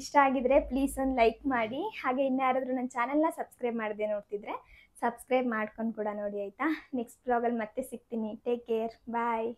ಇಷ್ಟ ಆಗಿದ್ರೆ ಪ್ಲೀಸ್ ಒಂದು ಲೈಕ್ ಮಾಡಿ. ಹಾಗೆ ಇನ್ನು ಯಾರಾದರೂ ನನ್ನ ಚಾನಲ್ನ ಸಬ್ಸ್ಕ್ರೈಬ್ ಮಾಡದೆ ನೋಡ್ತಿದ್ರೆ ಸಬ್ಸ್ಕ್ರೈಬ್ ಮಾಡ್ಕೊಂಡು ಕೂಡ ನೋಡಿ ಆಯಿತಾ. ನೆಕ್ಸ್ಟ್ ವ್ಲಾಗಲ್ಲಿ ಮತ್ತೆ ಸಿಗ್ತೀನಿ. ಟೇಕ್ ಕೇರ್, ಬಾಯ್.